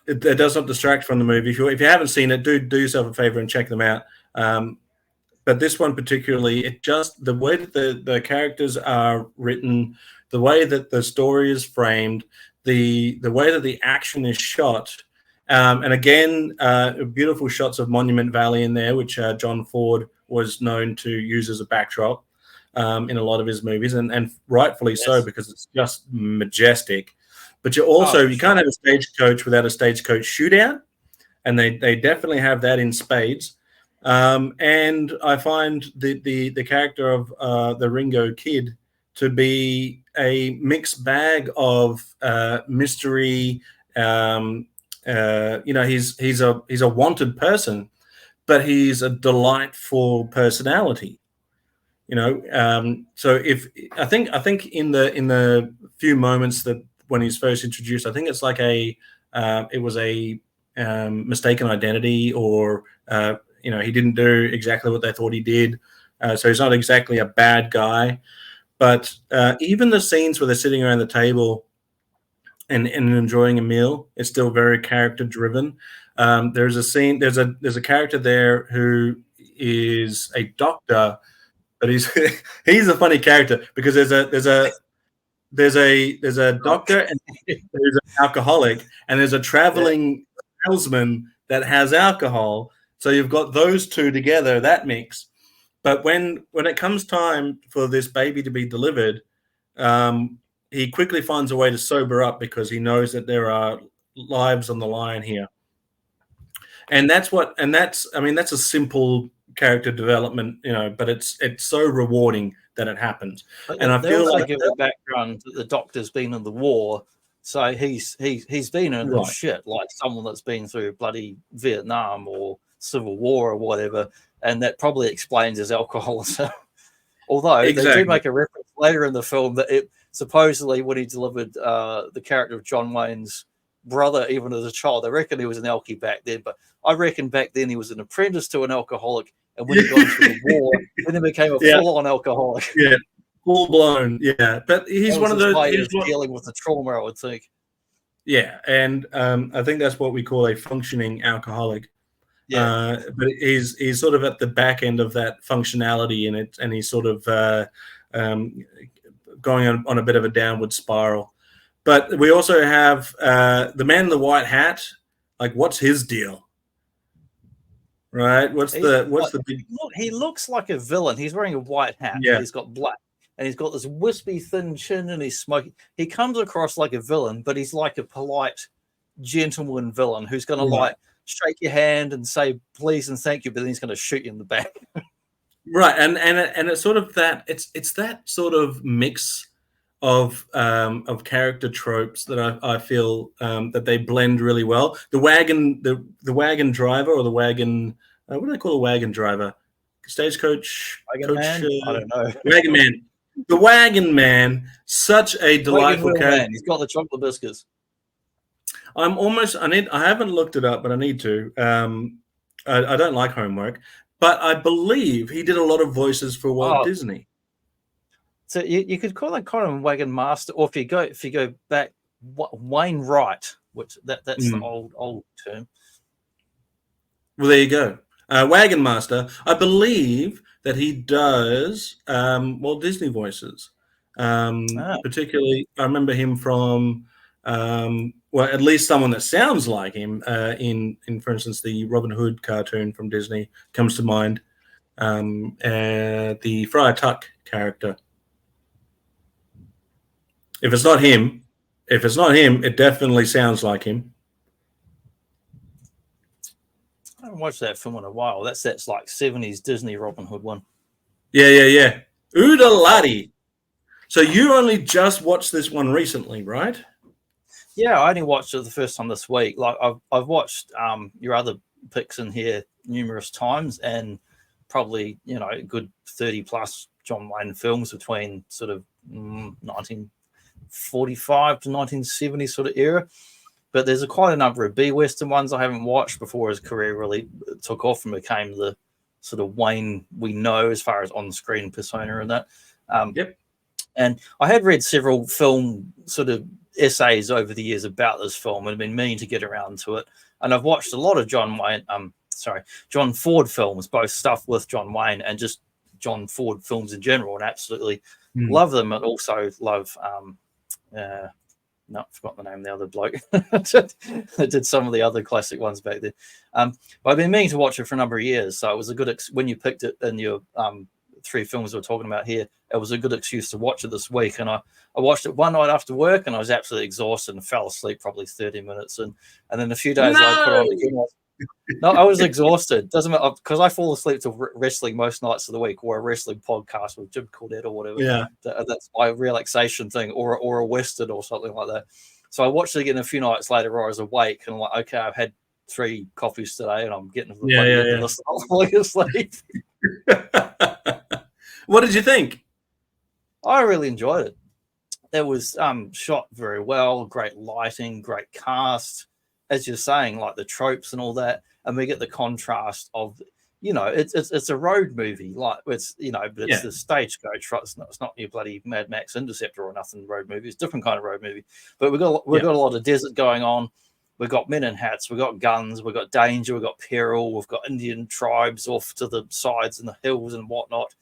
it does not distract from the movie. If you haven't seen it, do yourself a favor and check them out. But this one particularly, the way that the characters are written, the way that the story is framed, the way that the action is shot, and again, beautiful shots of Monument Valley in there, which John Ford was known to use as a backdrop in a lot of his movies, and rightfully so, because it's just majestic. But you can't have a stagecoach without a stagecoach shootout, and they definitely have that in spades. And I find the character of the Ringo Kid to be a mixed bag of mystery. He's a wanted person, but he's a delightful personality. So I think in the few moments that when he's first introduced, I think it's like it was a mistaken identity, or he didn't do exactly what they thought he did. So he's not exactly a bad guy. But even the scenes where they're sitting around the table and enjoying a meal, it's still very character driven. There's a scene. There's a character there who is a doctor, but he's a funny character because there's a doctor and there's an alcoholic, and there's a traveling salesman that has alcohol. So you've got those two together, that mix. But when it comes time for this baby to be delivered, he quickly finds a way to sober up because he knows that there are lives on the line here. And that's a simple character development, but it's so rewarding that it happens. And I feel like give the background that the doctor's been in the war, so he's been in the shit, like someone that's been through bloody Vietnam or Civil War or whatever, and that probably explains his alcoholism. Although they do make a reference later in the film that it supposedly when he delivered the character of John Wayne's brother, even as a child, I reckon he was an alkie back then, but I reckon back then he was an apprentice to an alcoholic, and when he got into the war, then he became a full-on alcoholic. Yeah, full-blown, yeah. But he's one of those dealing with the trauma, I would think. Yeah, and I think that's what we call a functioning alcoholic. Yeah, but he's sort of at the back end of that functionality in it, and he's sort of going on a bit of a downward spiral. But we also have the man in the white hat. Like, what's his deal? Right? What's the big? Look, he looks like a villain. He's wearing a white hat. Yeah. He's got black, and he's got this wispy, thin chin, and he's smoking. He comes across like a villain, but he's like a polite, gentleman villain who's going to like shake your hand and say please and thank you, but then he's going to shoot you in the back. Right, and it's sort of that. It's that sort of mix of character tropes that I feel that they blend really well. The wagon driver, or the wagon, what do they call a wagon driver? Stagecoach, wagon man? I don't know. Wagon man. The wagon man, such a delightful character. Man. He's got the chocolate biscuits. I haven't looked it up, but I need to. I don't like homework, but I believe he did a lot of voices for Walt Disney. So you could call that kind of a wagon master, or if you go back, Wayne Wright, which that's the old term. Well, there you go. Wagon Master. I believe that he does Walt Disney voices. Particularly, I remember him from well, at least someone that sounds like him in for instance, the Robin Hood cartoon from Disney comes to mind. The Friar Tuck character. If it's not him, it definitely sounds like him. I haven't watched that film in a while. That's like 70s Disney Robin Hood one. Yeah. Oodle laddie. So you only just watched this one recently, right? Yeah, I only watched it the first time this week. Like I've watched your other picks in here numerous times, and probably a good 30 plus John Wayne films between sort of 1945 to 1970 sort of era. But there's quite a number of B-Western ones I haven't watched before his career really took off and became the sort of Wayne we know as far as on-screen persona and that. Yep. And I had read several film sort of essays over the years about this film and have been meaning to get around to it. And I've watched a lot of John Ford films, both stuff with John Wayne and just John Ford films in general, and absolutely love them. And also love I forgot the name of the other bloke that did some of the other classic ones back then. But I've been meaning to watch it for a number of years, so it was a good when you picked it in your 3 films we're talking about here. It was a good excuse to watch it this week, and I watched it one night after work, and I was absolutely exhausted and fell asleep probably 30 minutes, and then a few days I put on again. No, I was exhausted. Doesn't matter because I fall asleep to wrestling most nights of the week, or a wrestling podcast with Jim Cornette or whatever. Yeah, that's my relaxation thing, or a western or something like that. So I watched it again a few nights later, where I was awake and I'm like, okay, I've had 3 coffees today, and I'm getting falling asleep. What did you think? I really enjoyed it. It was shot very well, great lighting, great cast. As you're saying, like the tropes and all that, and we get the contrast of, it's a road movie, like it's but it's the Stagecoach, right? It's not your bloody Mad Max Interceptor or nothing. Road movie, it's a different kind of road movie. But we've got a lot of desert going on. We've got men in hats, we've got guns, we've got danger, we've got peril, we've got Indian tribes off to the sides and the hills and whatnot,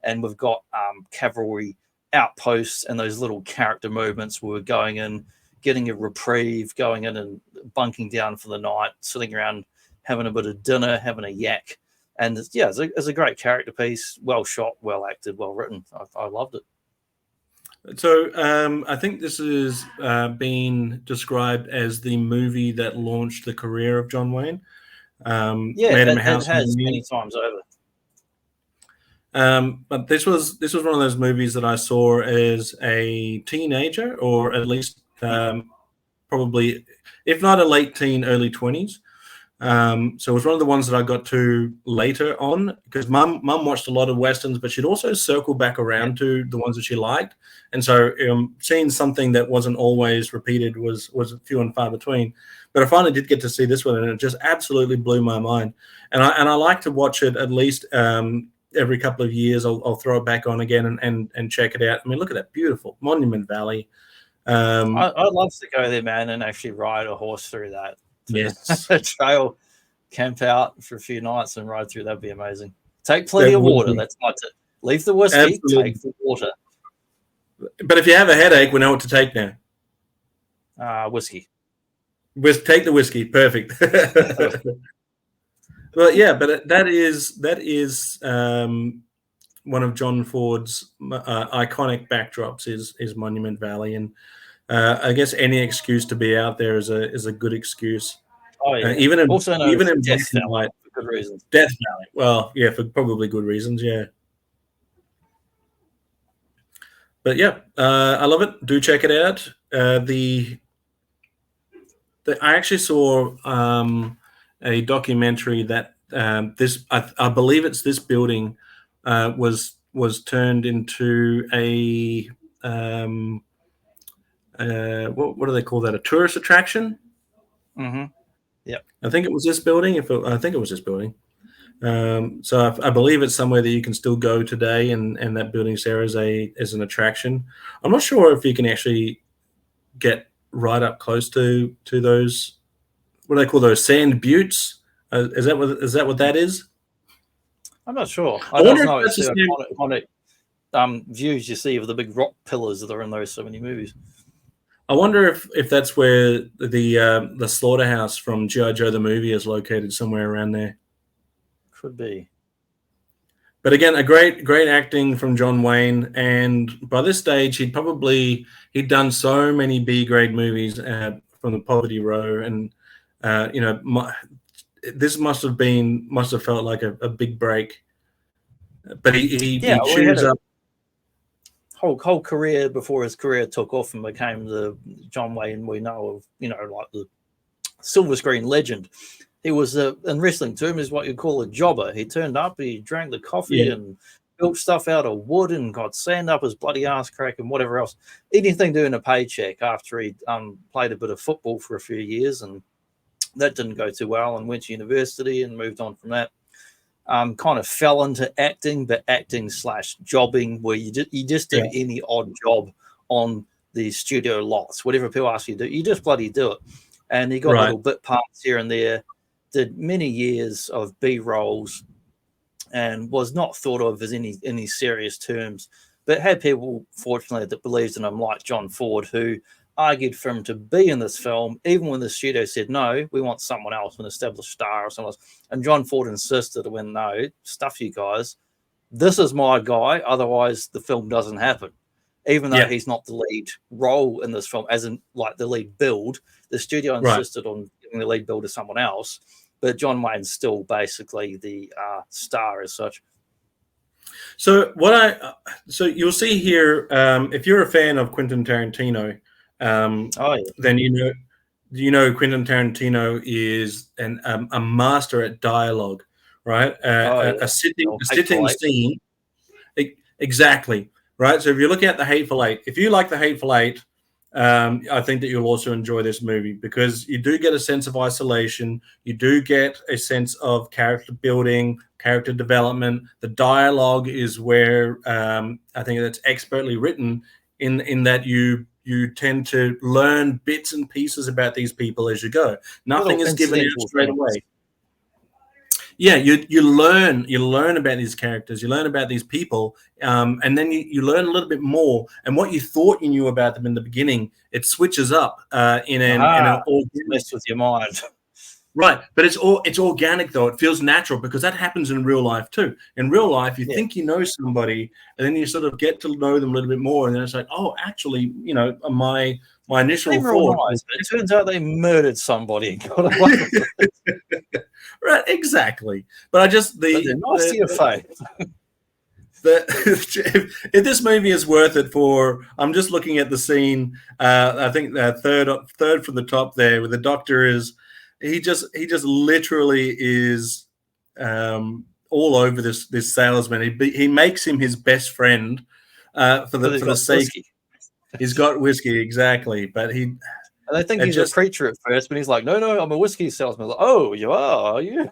and we've got cavalry outposts and those little character movements where we're going in, getting a reprieve, going in and bunking down for the night, sitting around having a bit of dinner, having a yak. And it's a great character piece, well shot, well acted, well written. I loved it. So I think this is being described as the movie that launched the career of John Wayne. It has many times over. But this was one of those movies that I saw as a teenager, or at least probably, if not a late teen, early 20s. So it was one of the ones that I got to later on, because mum watched a lot of Westerns, but she'd also circle back around to the ones that she liked. And so seeing something that wasn't always repeated was few and far between. But I finally did get to see this one, and it just absolutely blew my mind. And I like to watch it at least every couple of years. I'll throw it back on again and check it out. I mean, look at that beautiful Monument Valley. I'd love to go there, man, and actually ride a horse through that. Yes. Trail, camp out for a few nights and ride through. That'd be amazing. Take plenty of water. That's my tip. Leave the whiskey, Absolutely. Take the water. But if you have a headache, we know what to take now. Whiskey. Take the whiskey. Perfect. Well, yeah, but that is one of John Ford's iconic backdrops is Monument Valley, and I guess any excuse to be out there is a good excuse. Oh yeah. Even in also in Death Valley, Valley, for good reasons. Death Valley. Well, yeah, for probably good reasons. Yeah. But yeah, I love it. Do check it out. I actually saw a documentary that I believe it's this building was turned into a what do they call that? A tourist attraction? Mm-hmm. Yeah, I think it was this building. I think it was this building. So I believe it's somewhere that you can still go today, and that building there is an attraction. I'm not sure if you can actually get right up close to those, what do they call those, sand buttes? Is that what that is? I'm not sure. I don't wonder know. if that's It's the iconic views you see of the big rock pillars that are in those so many movies. I wonder if that's where the slaughterhouse from G.I. Joe the movie is located, somewhere around there. Could be. But again, a great acting from John Wayne, and by this stage he'd done so many B-grade movies from the Poverty Row, and this must have felt like a big break. But he cheers up. Whole career before his career took off and became the John Wayne we know of, like the silver screen legend. He was in wrestling term is what you call a jobber. He turned up, he drank the coffee and built stuff out of wood and got sand up his bloody ass crack and whatever else. Anything to earn a paycheck after he played a bit of football for a few years, and that didn't go too well, and went to university and moved on from that. Kind of fell into acting, but acting / jobbing, where you just do any odd job on the studio lots. Whatever people ask you to do, you just bloody do it. And he got little bit parts here and there, did many years of B roles, and was not thought of as any serious terms, but had people, fortunately, that believed in him, like John Ford, who argued for him to be in this film, even when the studio said, no, we want someone else, an established star or someone else. And John Ford insisted, when no, stuff you guys, this is my guy, otherwise the film doesn't happen. Even though he's not the lead role in this film, as in like the lead build, the studio insisted on giving the lead build to someone else, but John Wayne's still basically the star as such. So you'll see here, if you're a fan of Quentin Tarantino, then you know Quentin Tarantino is a master at dialogue, right? A sitting scene, exactly, right? So if you're looking at The Hateful Eight, if you like The Hateful Eight, I think that you'll also enjoy this movie, because you do get a sense of isolation, you do get a sense of character building, character development. The dialogue is where I think that's expertly written in that you tend to learn bits and pieces about these people as you go. Nothing is given out straight away. Yeah, you learn about these characters, you learn about these people, and then you learn a little bit more. And what you thought you knew about them in the beginning, it switches up in an mess with your mind. Right, but it's organic though. It feels natural, because that happens in real life too. In real life, you think you know somebody, and then you sort of get to know them a little bit more, and then it's like, oh, actually, my initial thought. Nice, but it turns out they murdered somebody and got away with it. Right, exactly. But they're nice to your face. If this movie is worth it I'm just looking at the scene. I think third from the top there, where the doctor is. He just literally is all over this salesman. He makes him his best friend for the sake. Whiskey. He's got whiskey, exactly, but And I think he's a preacher at first, but he's like, no, I'm a whiskey salesman. Like, oh, you are you?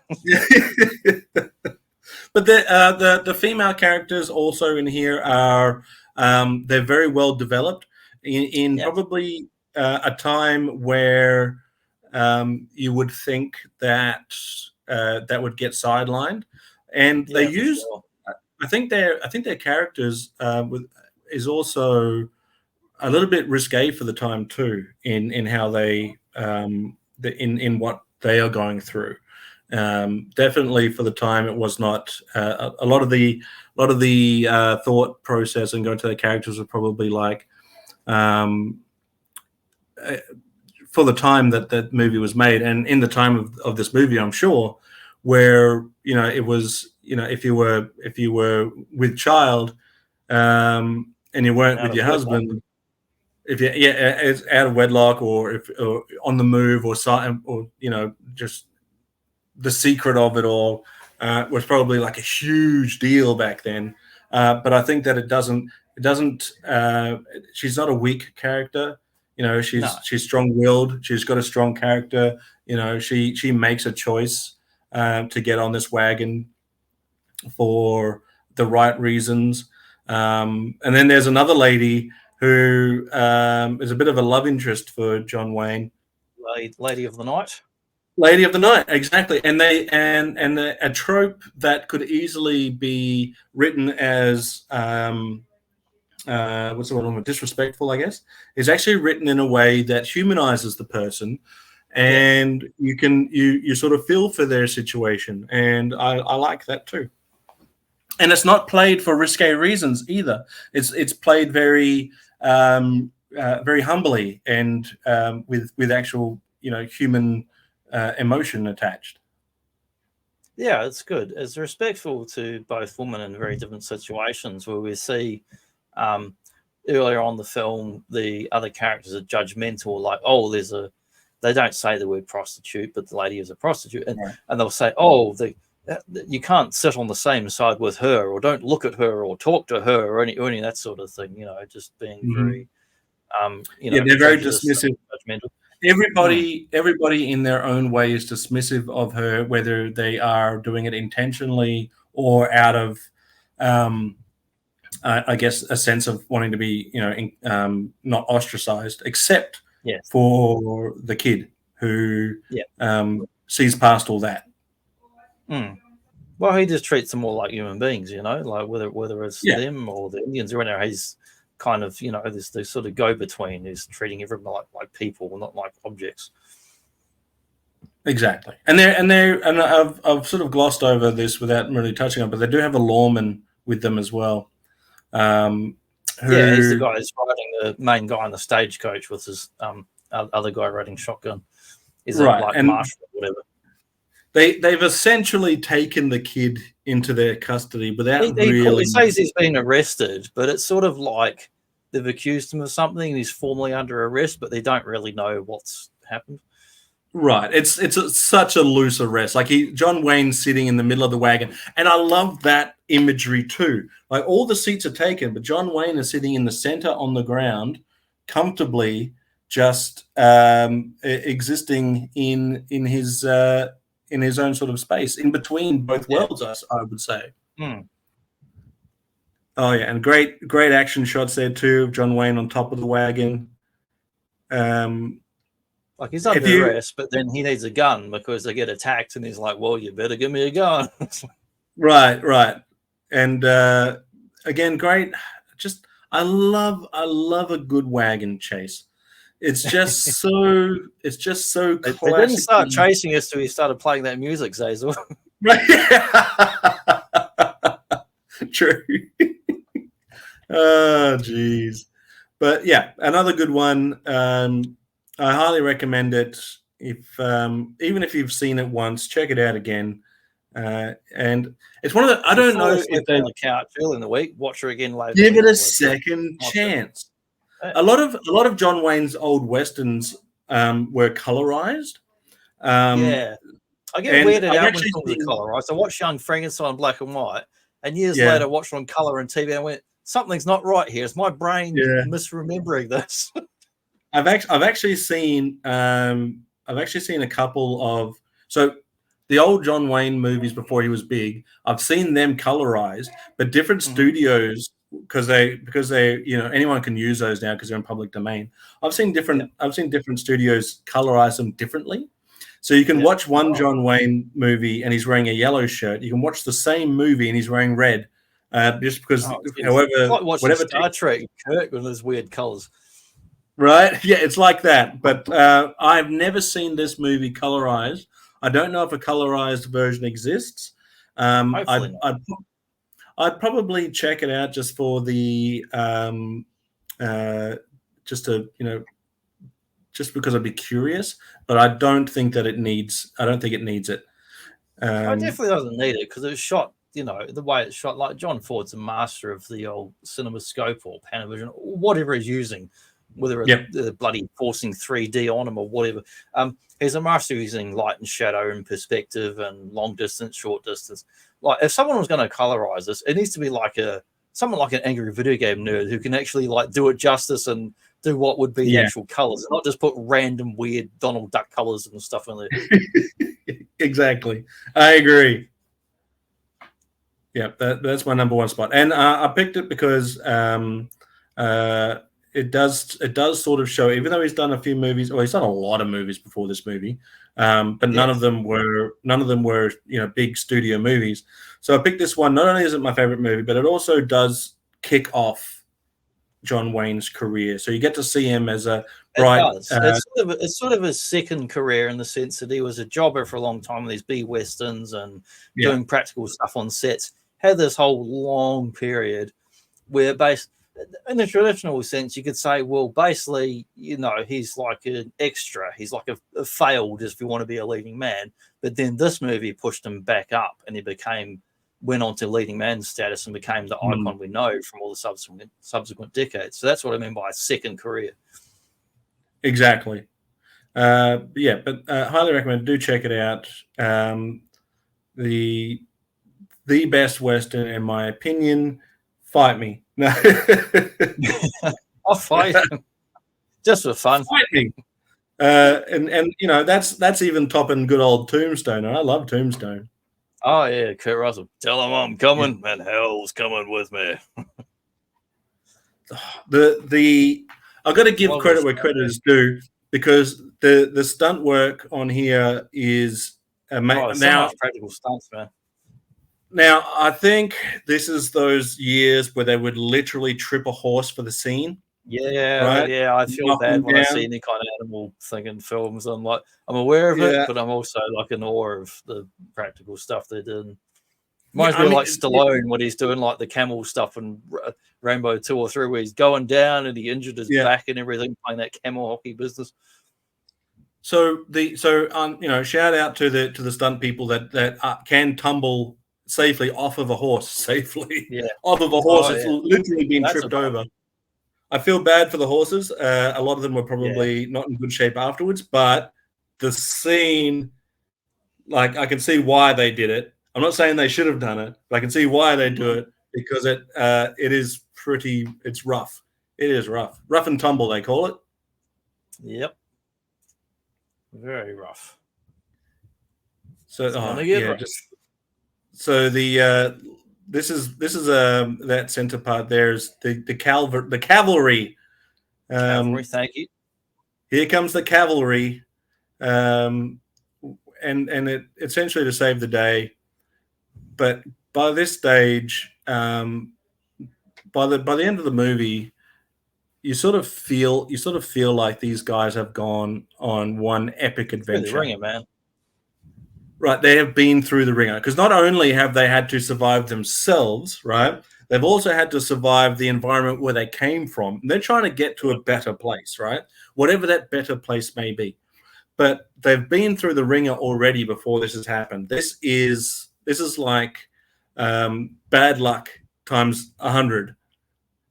But the female characters also in here are they're very well developed in probably a time where you would think that that would get sidelined, and they use. Sure. I think their characters is also a little bit risque for the time too, in how they in what they are going through. Definitely for the time, it was not a lot of the thought process and going to the characters were probably like. For the time that movie was made, and in the time of this movie, I'm sure, where it was if you were with child, and you weren't with your husband, if it's out of wedlock, or on the move, or just the secret of it all was probably like a huge deal back then. But I think that it doesn't. She's not a weak character. She's strong-willed. She's got a strong character. She makes a choice to get on this wagon, for the right reasons. And then there's another lady who is a bit of a love interest for John Wayne. Lady of the Night. Lady of the Night, exactly. And a trope that could easily be written as what's the word? Disrespectful, I guess, is actually written in a way that humanizes the person, and you sort of feel for their situation, and I like that too. And it's not played for risque reasons either. It's played very very humbly and with actual human emotion attached. Yeah, it's good. It's respectful to both women in very different situations, where we see earlier on the film the other characters are judgmental, like, oh, they don't say the word prostitute, but the lady is a prostitute, and they'll say, oh, you can't sit on the same side with her, or don't look at her, or talk to her, or any of that sort of thing. Just being very they're very dismissive. Judgmental. Everybody in their own way is dismissive of her, whether they are doing it intentionally or out of I guess a sense of wanting to be not ostracized, except for the kid who sees past all that. Well, he just treats them all like human beings, like whether it's them or the Indians or whatever. He's kind of this sort of go-between, is treating everyone like people, not like objects. Exactly. And I've sort of glossed over this without really touching on, but they do have a lawman with them as well. He's the guy who's riding, the main guy on the stagecoach with his other guy riding shotgun. Is it like Marshall or whatever? They've essentially taken the kid into their custody without really. He says he's been arrested, but it's sort of like they've accused him of something and he's formally under arrest, but they don't really know what's happened. Right. It's such a loose arrest. Like John Wayne's sitting in the middle of the wagon, and I love that imagery too. Like all the seats are taken, but John Wayne is sitting in the center on the ground, comfortably, just existing in his own sort of space, in between both worlds, I would say. Oh yeah, and great action shots there too of John Wayne on top of the wagon. Like he's under arrest, but then he needs a gun because they get attacked, and he's like, "Well, you better give me a gun." Right. And again, great. I love a good wagon chase. It's just so classic. They didn't start chasing us till he started playing that music, Xazyl. Right. True. Oh, geez. But yeah, another good one. I highly recommend it. Even if you've seen it once, check it out again. And it's one of the. I don't know if they're on the couch early in the week. Watch her again later. Give it a second chance. A lot of John Wayne's old westerns were colorized. I get weirded out when films are colorized. I watched Young Frankenstein in black and white, and years later I watched it on color and TV, and I went, something's not right here. Is my brain misremembering this? I've actually seen a couple of the old John Wayne movies before he was big. I've seen them colorized, but different studios, because they anyone can use those now because they're in public domain. I've seen different studios colorize them differently. So you can watch one John Wayne movie and he's wearing a yellow shirt. You can watch the same movie and he's wearing red. Just because, whatever Star Trek, Kirk with those weird colors. Right? Yeah, it's like that. But I've never seen this movie colorized. I don't know if a colorized version exists. I'd probably check it out just for the just because I'd be curious. But I don't think that it needs. I don't think it needs it. It definitely doesn't need it because it was shot. The way it's shot, like John Ford's a master of the old CinemaScope or Panavision, or whatever he's using, whether it's bloody forcing 3D on him or whatever. He's a master using light and shadow and perspective and long distance, short distance. Like if someone was going to colorize this, it needs to be like someone like an angry video game nerd who can actually like do it justice and do what would be the actual colors, not just put random weird Donald Duck colors and stuff in there. Exactly. I agree. Yeah, that's my number one spot, and I picked it because it does sort of show, even though he's done a few movies, or he's done a lot of movies before this movie, but none of them were big studio movies. So I picked this one. Not only is it my favorite movie, but it also does kick off John Wayne's career. So you get to see him as a bright. It's sort of his second career in the sense that he was a jobber for a long time with these B westerns and doing practical stuff on sets. Had this whole long period where, in the traditional sense, you could say, well, basically, he's like an extra. He's like a failed, if you want to be a leading man. But then this movie pushed him back up, and he went on to leading man status and became the icon we know from all the subsequent decades. So that's what I mean by a second career. Exactly. But highly recommend. Do check it out. The best Western, in my opinion. Fight me. No. I'll fight him. Just for fun. Fight me. And that's even topping good old Tombstone. And I love Tombstone. Oh yeah, Kurt Russell. Tell him I'm coming, and hell's coming with me. I've got to give credit where credit is due, because the stunt work on here is now practical stunts, man. Now, I think this is those years where they would literally trip a horse for the scene. Yeah, right? Yeah. I feel bad when I see any kind of animal thing in films. I'm aware of it, but I'm also like in awe of the practical stuff they did. Reminds me of like Stallone when he's doing like the camel stuff in Rainbow 2 or 3, where he's going down and he injured his back and everything, playing that camel hockey business. So shout out to the stunt people that can tumble safely off of a horse, off of a horse. It's literally been tripped over. I feel bad for the horses. A lot of them were probably not in good shape afterwards, but the scene, like, I can see why they did it. I'm not saying they should have done it, but I can see why they do it, because it's rough. It is rough. Rough and tumble, they call it. Yep. Very rough. So this is that center part. There's the cavalry. Cavalry, thank you. Here comes the cavalry, and it essentially to save the day. But by this stage, by the end of the movie, you sort of feel like these guys have gone on one epic adventure. The ringer, man. Right, they have been through the ringer, because not only have they had to survive themselves, right, they've also had to survive the environment where they came from. And they're trying to get to a better place, right? Whatever that better place may be. But they've been through the ringer already before this has happened. This is like bad luck times 100,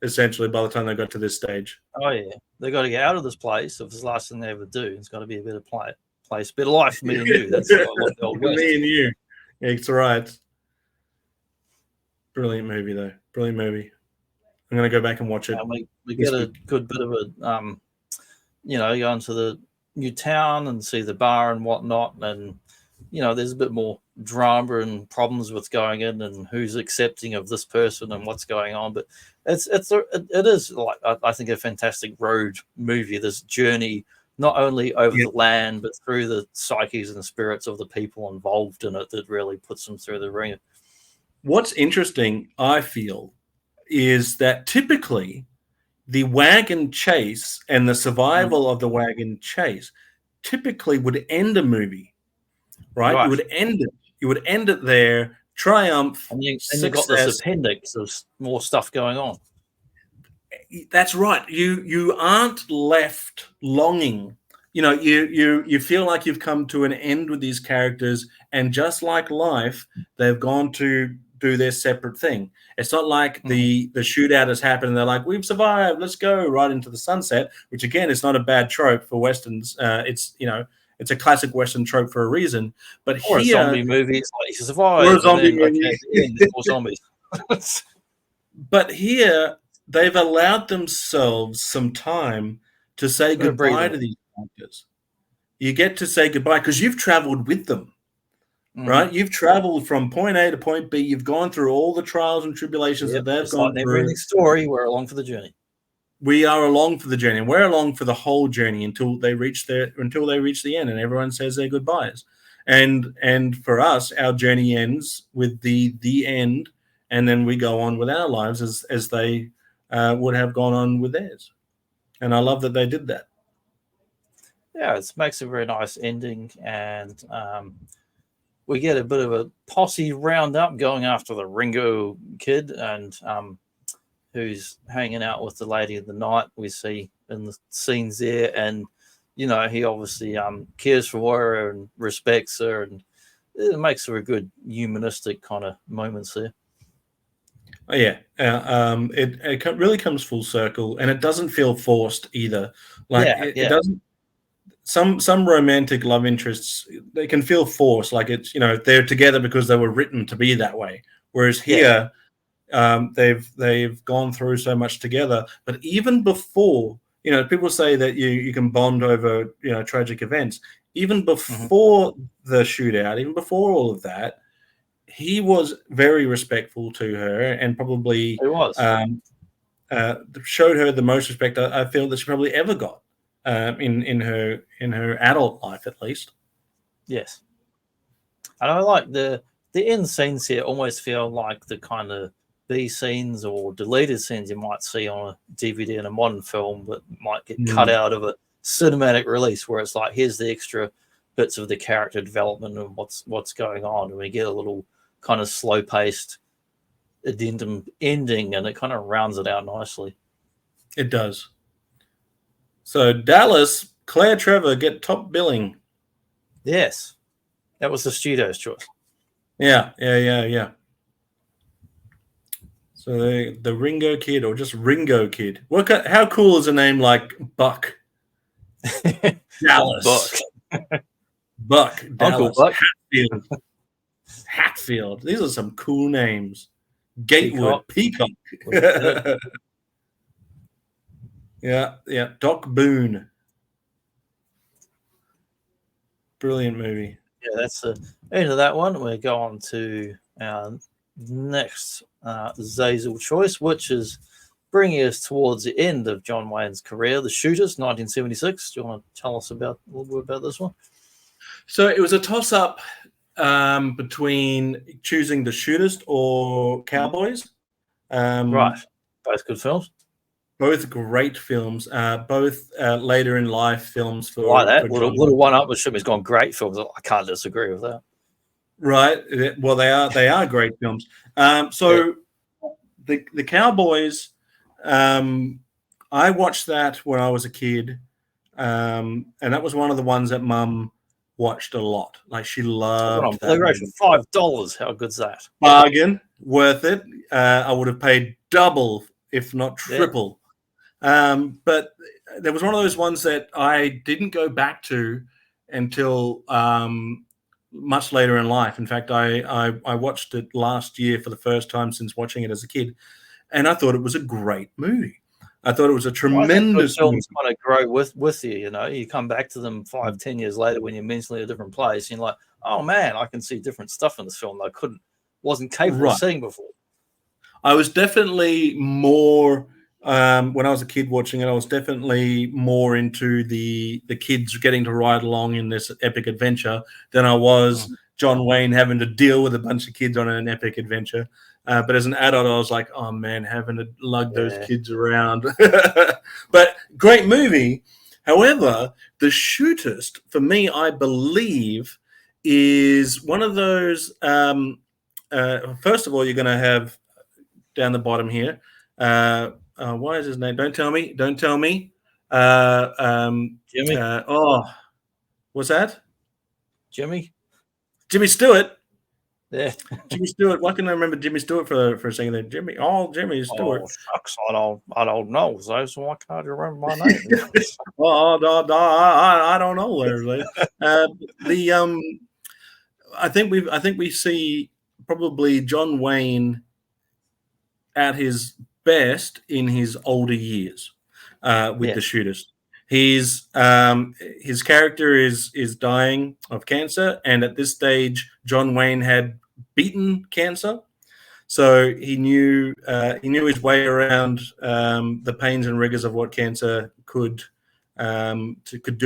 essentially, by the time they got to this stage. Oh yeah, they got to get out of this place. If it's the last thing they ever do, it's got to be a better place, better life for me and you. That's what I like the old West. Me and you. Yeah, it's right. Brilliant movie, though. Brilliant movie. I'm going to go back and watch it. We get a good bit of a, go into the new town and see the bar and whatnot, and there's a bit more drama and problems with going in and who's accepting of this person and what's going on. But it is like, I think, a fantastic road movie. This journey, not only over the land, but through the psyches and spirits of the people involved in it, that really puts them through the ringer. What's interesting, I feel, is that typically the wagon chase and the survival of the wagon chase typically would end a movie, right? You would end it there, triumph. And you've got this appendix of more stuff going on. That's right. You aren't left longing. You feel like you've come to an end with these characters, and just like life, they've gone to do their separate thing. It's not like the shootout has happened and they're like, we've survived, let's go right into the sunset, which again is not a bad trope for Westerns. It's a classic Western trope for a reason. But or here, a zombie movie, it's like you survive. Or a zombie movie. More zombies. But here, they've allowed themselves some time to say goodbye to these characters. You get to say goodbye because you've traveled with them, right? You've traveled from point A to point B. You've gone through all the trials and tribulations that they've gone through. Never-ending story. We're along for the journey. We are along for the journey, and we're along for the whole journey until they reach the end, and everyone says their goodbyes. And for us, our journey ends with the end, and then we go on with our lives as they would have gone on with theirs. And I love that they did that. Yeah, it makes a very nice ending, and we get a bit of a posse roundup going after the Ringo kid, and who's hanging out with the lady of the night. We see in the scenes there, and he obviously cares for her and respects her, and it makes for a good humanistic kind of moments there. Oh, yeah, it really comes full circle, and it doesn't feel forced either. It doesn't. Some romantic love interests, they can feel forced, like it's they're together because they were written to be that way. Whereas here, they've gone through so much together. But even before, people say that you can bond over tragic events. Even before the shootout, even before all of that, he was very respectful to her, and probably showed her the most respect I feel that she probably ever got in her adult life, at least. Yes, and I like the end scenes here. Almost feel like the kind of B scenes or deleted scenes you might see on a DVD in a modern film, but might get cut out of a cinematic release, where it's like, here's the extra bits of the character development and what's going on, and we get a little kind of slow-paced addendum ending, and it kind of rounds it out nicely. It does. So Dallas, Claire Trevor get top billing. Yes, that was the studio's choice. Yeah. So the Ringo kid, or just Ringo kid. How cool is a name like Buck? Dallas. Buck. Dallas. Buck. Hatfield. These are some cool names. Gatewood. Peacock. Yeah. Doc Boone. Brilliant movie. Yeah, that's the end of that one. We'll go on to our next Xazyl choice, which is bringing us towards the end of John Wayne's career, The Shooters, 1976. Do you want to tell us a little bit about this one? So it was a toss-up between choosing The Shooters or Cowboys. Right. Both good films. Both great films. Both later in life films for. Like that. Little one-upmanship has gone great films. I can't disagree with that. Right. Well, they are great films. The Cowboys. I watched that when I was a kid, and that was one of the ones that Mum watched a lot. Like, she loved that. Blu-ray for $5. How good's that? Bargain. Worth it. I would have paid double, if not triple. But there was one of those ones that I didn't go back to until much later in life. In fact, I watched it last year for the first time since watching it as a kid, and I thought it was a great movie. I thought it was a tremendous films kind of grow with you. You come back to them 5-10 years later when you're mentally in a different place, and you're like, oh man, I can see different stuff in this film that I wasn't capable of seeing before. I was definitely more when I was a kid watching it. I was definitely more into the kids getting to ride along in this epic adventure than I was John Wayne having to deal with a bunch of kids on an epic adventure. But as an adult, I was like, oh man, having to lug those kids around. But great movie. However, The Shooters, for me, I believe, is one of those. First of all, you're going to have down the bottom here. What is his name? Don't tell me. Jimmy. What's that? Jimmy Stewart. Yeah. Jimmy Stewart. Why can I remember Jimmy Stewart for a second there? Jimmy Stewart. Oh, shucks, I don't know. So why can't you remember my name? Well, I don't know, Larry. I think we see probably John Wayne at his best in his older years with The Shooters. his character is dying of cancer, and at this stage, John Wayne had beaten cancer, so he knew his way around the pains and rigors of what cancer could do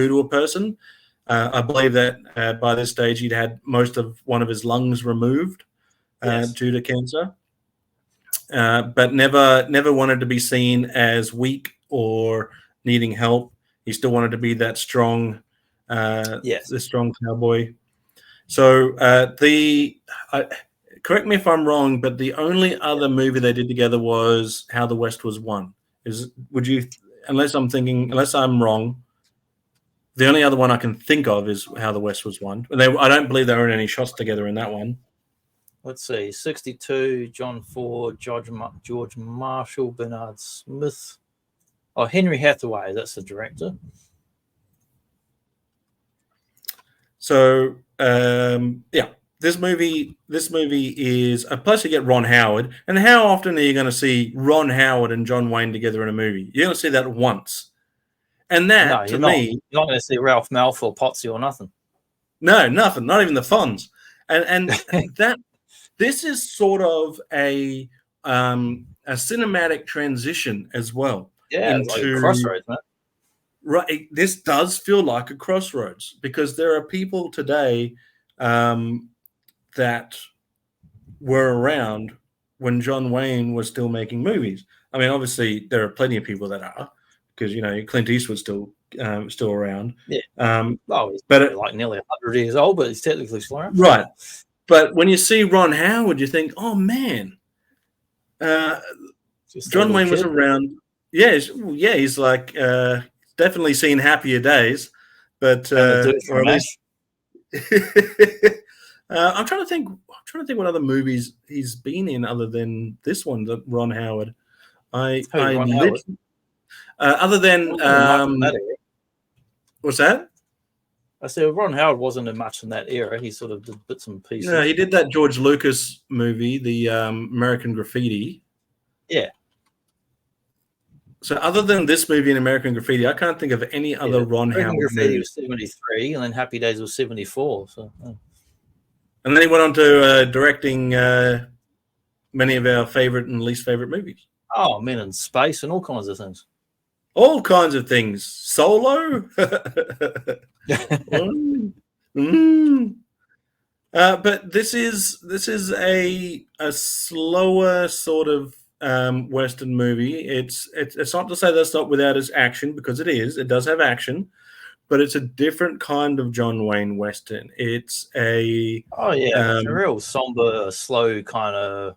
to a person. I believe that by this stage he'd had most of one of his lungs removed due to cancer, but never wanted to be seen as weak or needing help. He still wanted to be that strong, the strong cowboy. So correct me if I'm wrong, but the only other movie they did together was How the West Was Won. Unless I'm wrong, the only other one I can think of is How the West Was Won. I don't believe there were any shots together in that one. Let's see, 62, John Ford, George Marshall, Bernard Smith. Oh, Henry Hathaway, that's the director. So, this movie is plus you get Ron Howard. And how often are you going to see Ron Howard and John Wayne together in a movie? You're going to see that once. And that, to me... You're not going to see Ralph Malph or Potsy or nothing. No, nothing. Not even the Fonz. And that... This is sort of a cinematic transition as well. Yeah, into, like a crossroads, man. Right. This does feel like a crossroads because there are people today that were around when John Wayne was still making movies. I mean, obviously, there are plenty of people that are because, Clint Eastwood's still around. Yeah. He's like nearly 100 years old, but he's technically still around. Right. But when you see Ron Howard, you think, oh, man, John Wayne was around. Yeah, he's like definitely seen happier days. But or at least I'm trying to think what other movies he's been in other than this one, that Ron Howard. Ron Howard? Other than what's that? I said Ron Howard wasn't in much in that era. He sort of did bits and pieces. Yeah, he did that George Lucas movie, the American Graffiti. Yeah. So other than this movie and American Graffiti, I can't think of any other Ron American Howard Graffiti movie. was 73, and then Happy Days was 74. So. And then he went on to directing many of our favorite and least favorite movies. Oh, Men in Space and all kinds of things. All kinds of things. Solo. But this is a slower sort of Western movie. It's not to say that's not without its action, because it is. It does have action, but it's a different kind of John Wayne Western. It's a it's a real somber, slow kind of,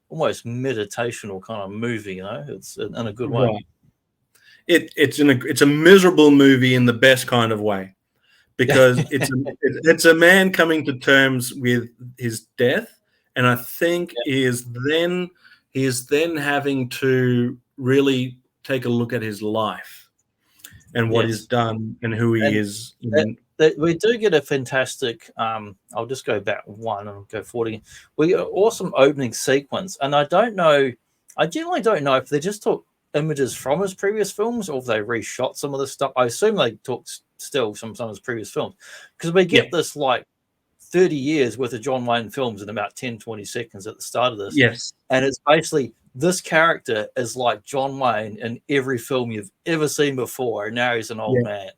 almost meditational kind of movie. It's in a good way. Right. It's a miserable movie in the best kind of way, because it's a man coming to terms with his death, and I think he is then having to really take a look at his life and what he's done and who he is. We do get a fantastic. I'll just go back one and I'll go forward again. We get an awesome opening sequence, and I generally don't know if they just took images from his previous films or if they reshot some of the stuff. I assume they took still some of his previous films, because we get this like 30 years worth of John Wayne films in about 10-20 seconds at the start of this. Yes. And it's basically this character is like John Wayne in every film you've ever seen before, and now he's an old man.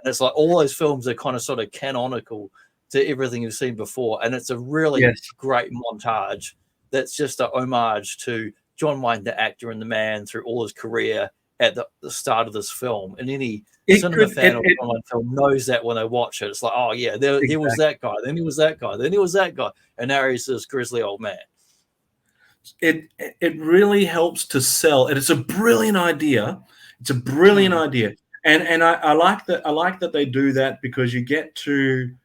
And it's like all those films are kind of sort of canonical to everything you've seen before. And it's a really great montage that's just an homage to John Wayne, the actor and the man, through all his career at the start of this film. And any cinema fan of John Wayne film knows that when they watch it. It's like, oh, yeah, there was that guy. Then he was that guy. Then he was that guy. And now he's this grizzly old man. It really helps to sell. And it's a brilliant idea. It's a brilliant idea. And I like that they do that, because you get to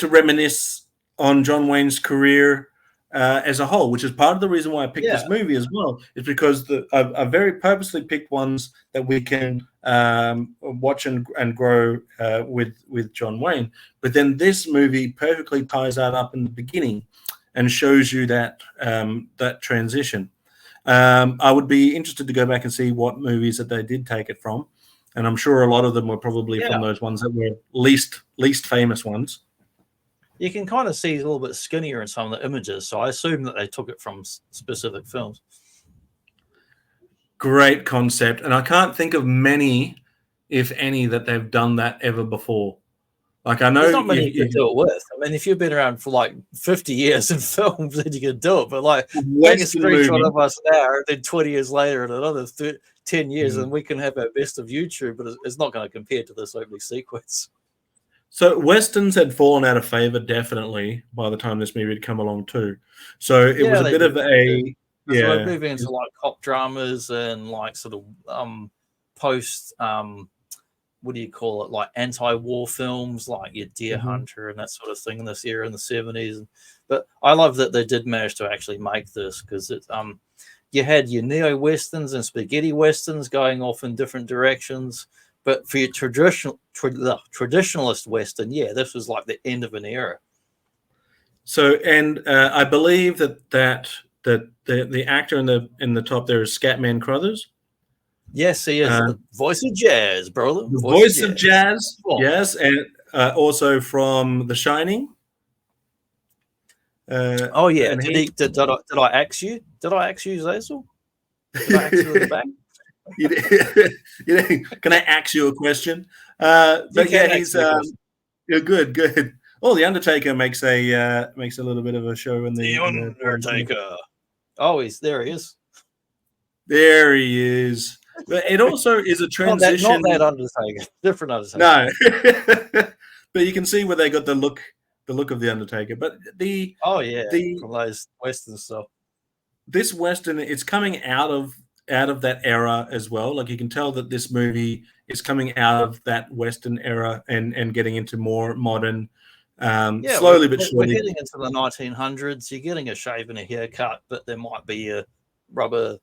reminisce on John Wayne's career as a whole, which is part of the reason why I picked this movie as well, is because I very purposely picked ones that we can watch and grow with John Wayne. But then this movie perfectly ties that up in the beginning and shows you that transition. I would be interested to go back and see what movies that they did take it from. and I'm sure a lot of them were probably from those ones that were least famous ones. You can kind of see he's a little bit skinnier in some of the images, so I assume that they took it from specific films. Great concept, and I can't think of many, if any, that they've done that ever before. Like, I know there's not many you could do it with. I mean, if you've been around for like 50 years in films, then you can do it. But like, take a screenshot of us now, and then 20 years later, and another 10 years, and we can have our best of YouTube, but it's not going to compare to this opening sequence. So Westerns had fallen out of favor, definitely, by the time this movie had come along too. So it was a bit of a we're moving into like cop dramas and like sort of post what do you call it, like anti-war films, like your Deer Hunter and that sort of thing in this era in the 70s. But I love that they did manage to actually make this, because it you had your neo westerns and spaghetti westerns going off in different directions. But for your traditionalist Western, this was like the end of an era. So, and I believe that the actor in the top there is Scatman Crothers. Yes, he is. The voice of jazz, brother. The voice of jazz. Yes, and also from The Shining. Did I ask you? Did I ask you, Xazyl? Did I ask you in the back? Can I ask you a question? But he's you're good. Oh, the Undertaker makes a little bit of a show in the Undertaker. Oh, he is. There he is. But it also is a transition. Not that Undertaker, different Undertaker. No, but you can see where they got the look of the Undertaker. But from those Western stuff. This Western, it's coming out of that era as well. Like, you can tell that this movie is coming out of that Western era and getting into more modern, slowly but surely. We're getting into the 1900s. You're getting a shave and a haircut, but there might be a rubber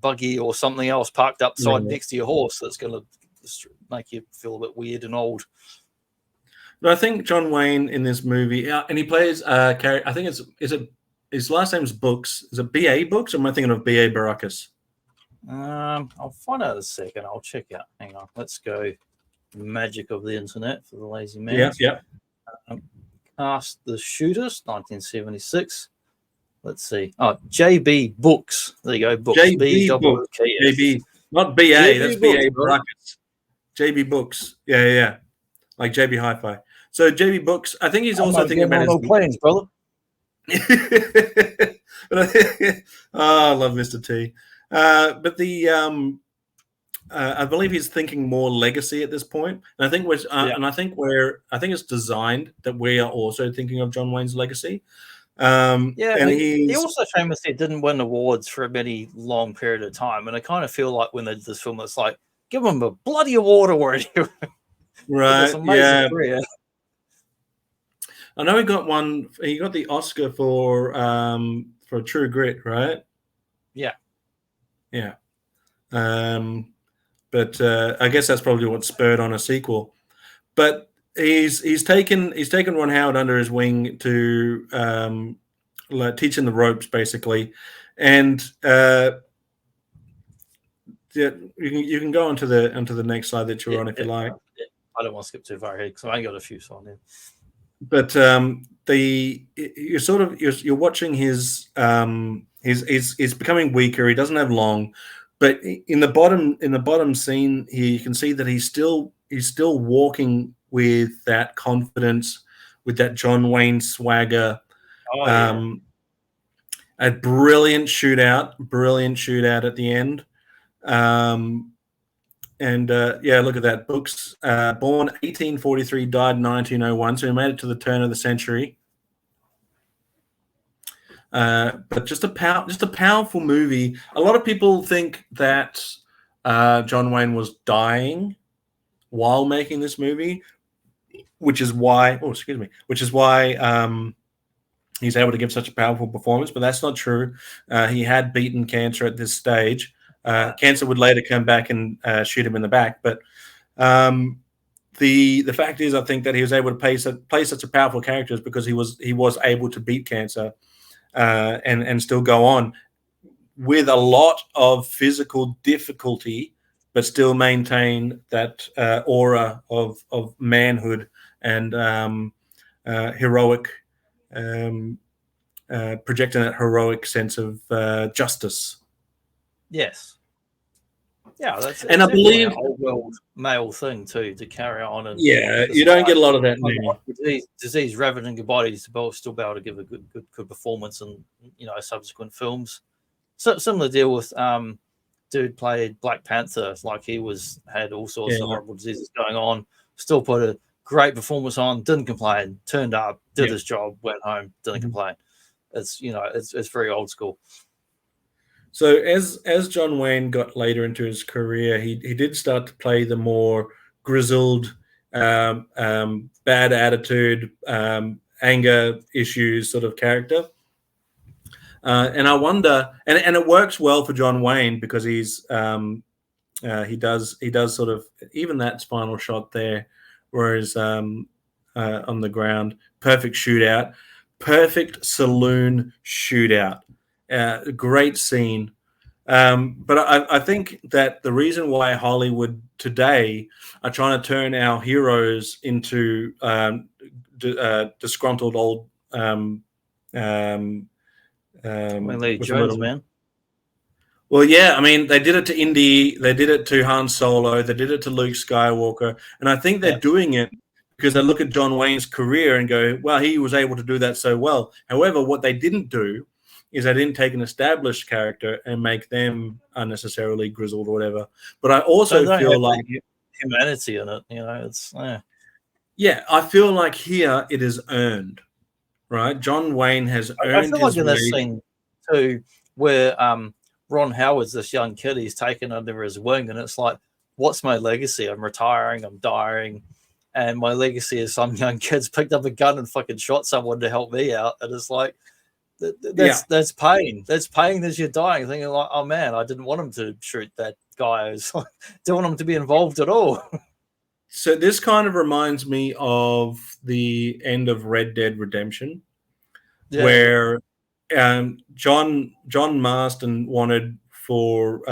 buggy or something else parked upside next to your horse that's going to make you feel a bit weird and old. But I think John Wayne in this movie, and he plays I think his last name's Books. Is it B.A. Books, or am I thinking of B.A. Baracus? I'll find out in a second. I'll check out. Hang on. Let's go. The magic of the internet for the lazy man. Yeah. Cast the Shooters, 1976. Let's see. Oh, J.B. Books. There you go. Books. J.B. Books. J.B. Not B.A. That's B.A. Baracus. J.B. Books. Yeah. Like J.B. Hi-Fi. So J.B. Books, I think he's also thinking about his planes, brother. I love Mr. T. But I believe he's thinking more legacy at this point, and I think I think it's designed that we are also thinking of John Wayne's legacy. And he also famously didn't win awards for a very long period of time, and I kind of feel like when they did this film, it's like, give him a bloody award already. Right? Amazing career. I know he got one. He got the Oscar for True Grit, right? Yeah. But I guess that's probably what spurred on a sequel. But he's taken Ron Howard under his wing to teach him the ropes, basically, and you can go onto the next slide that you're on if you like. I don't want to skip too far ahead because I got a few on there. But you're watching his he's becoming weaker. He doesn't have long, but in the bottom scene here, you can see that he's still walking with that confidence, with that John Wayne swagger. A brilliant shootout at the end. Look at that. Books, born 1843, died 1901, so he made it to the turn of the century. But just a powerful movie. A lot of people think that John Wayne was dying while making this movie, which is why he's able to give such a powerful performance. But that's not true. He had beaten cancer at this stage. Cancer would later come back and shoot him in the back, but the fact is, I think that he was able to play such a powerful character because he was able to beat cancer and still go on with a lot of physical difficulty but still maintain that aura of manhood and heroic, projecting that heroic sense of justice. Yes. Yeah, that's and I believe an old world male thing too, to carry on. And you don't get a lot of that now. Disease ravaging your body to still be able to give a good performance in subsequent films. So similar deal with dude played Black Panther, like he had all sorts of horrible diseases going on, still put a great performance on, didn't complain, turned up, did his job, went home, didn't complain. It's it's very old school. So as John Wayne got later into his career, he did start to play the more grizzled, bad attitude, anger issues sort of character. And I wonder, and it works well for John Wayne because he does sort of, even that final shot there, whereas on the ground, perfect shootout, perfect saloon shootout. Great scene. But I think that the reason why Hollywood today are trying to turn our heroes into disgruntled old Jones, man. Well, yeah, I mean, they did it to Indy, they did it to Han Solo, they did it to Luke Skywalker, and I think they're doing it because they look at John Wayne's career and go, well, he was able to do that so well. However, what they didn't do is they didn't take an established character and make them unnecessarily grizzled or whatever. But I also feel like humanity in it, it's yeah, I feel like here it is earned, right? John Wayne has earned. I feel like in this scene too, where Ron Howard's this young kid, he's taken under his wing, and it's like, what's my legacy? I'm retiring, I'm dying, and my legacy is some young kid's picked up a gun and fucking shot someone to help me out, and it's like. That's pain. That's pain as you're dying, thinking like, oh man, I didn't want him to shoot that guy. I didn't want him to be involved at all. So this kind of reminds me of the end of Red Dead Redemption, where John Marston wanted for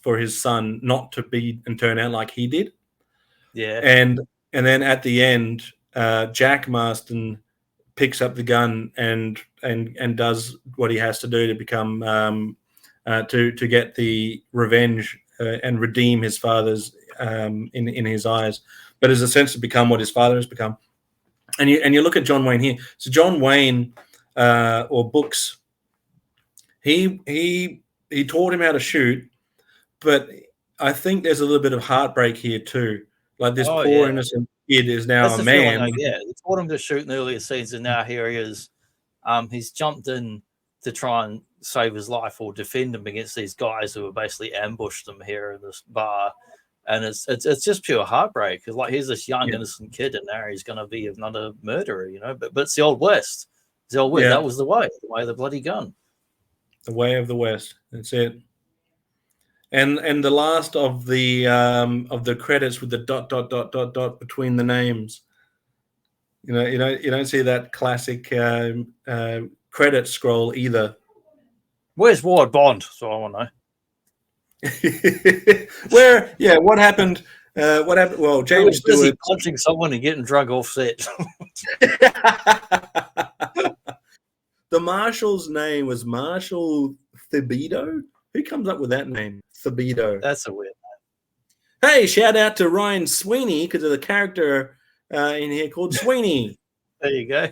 his son not to be and turn out like he did. Yeah, and then at the end, Jack Marston picks up the gun and does what he has to do to become to get the revenge and redeem his father's in his eyes, but has essentially become what his father has become. And you look at John Wayne here. So John Wayne or books, he taught him how to shoot, but I think there's a little bit of heartbreak here too. Like this poor innocent kid is now a man. He taught him to shoot in the earlier scenes, and now here he is. He's jumped in to try and save his life or defend him against these guys who have basically ambushed him here in this bar, and it's just pure heartbreak. Because like here's this young innocent kid, and now he's going to be another murderer, But it's the Old West. It's the Old West. That was the way of the bloody gun. The way of the West. That's it. And the last of the credits with the ... between the names. You don't see that classic credit scroll either. Where's Ward Bond? So I want to know. What happened? What happened? Well, James Stewart punching someone and getting drug off set. The marshal's name was Marshal Thibodeau. Who comes up with that name? Thibodeau. That's a weird name. Hey, shout out to Ryan Sweeney because of the character in here called Sweeney. There you go.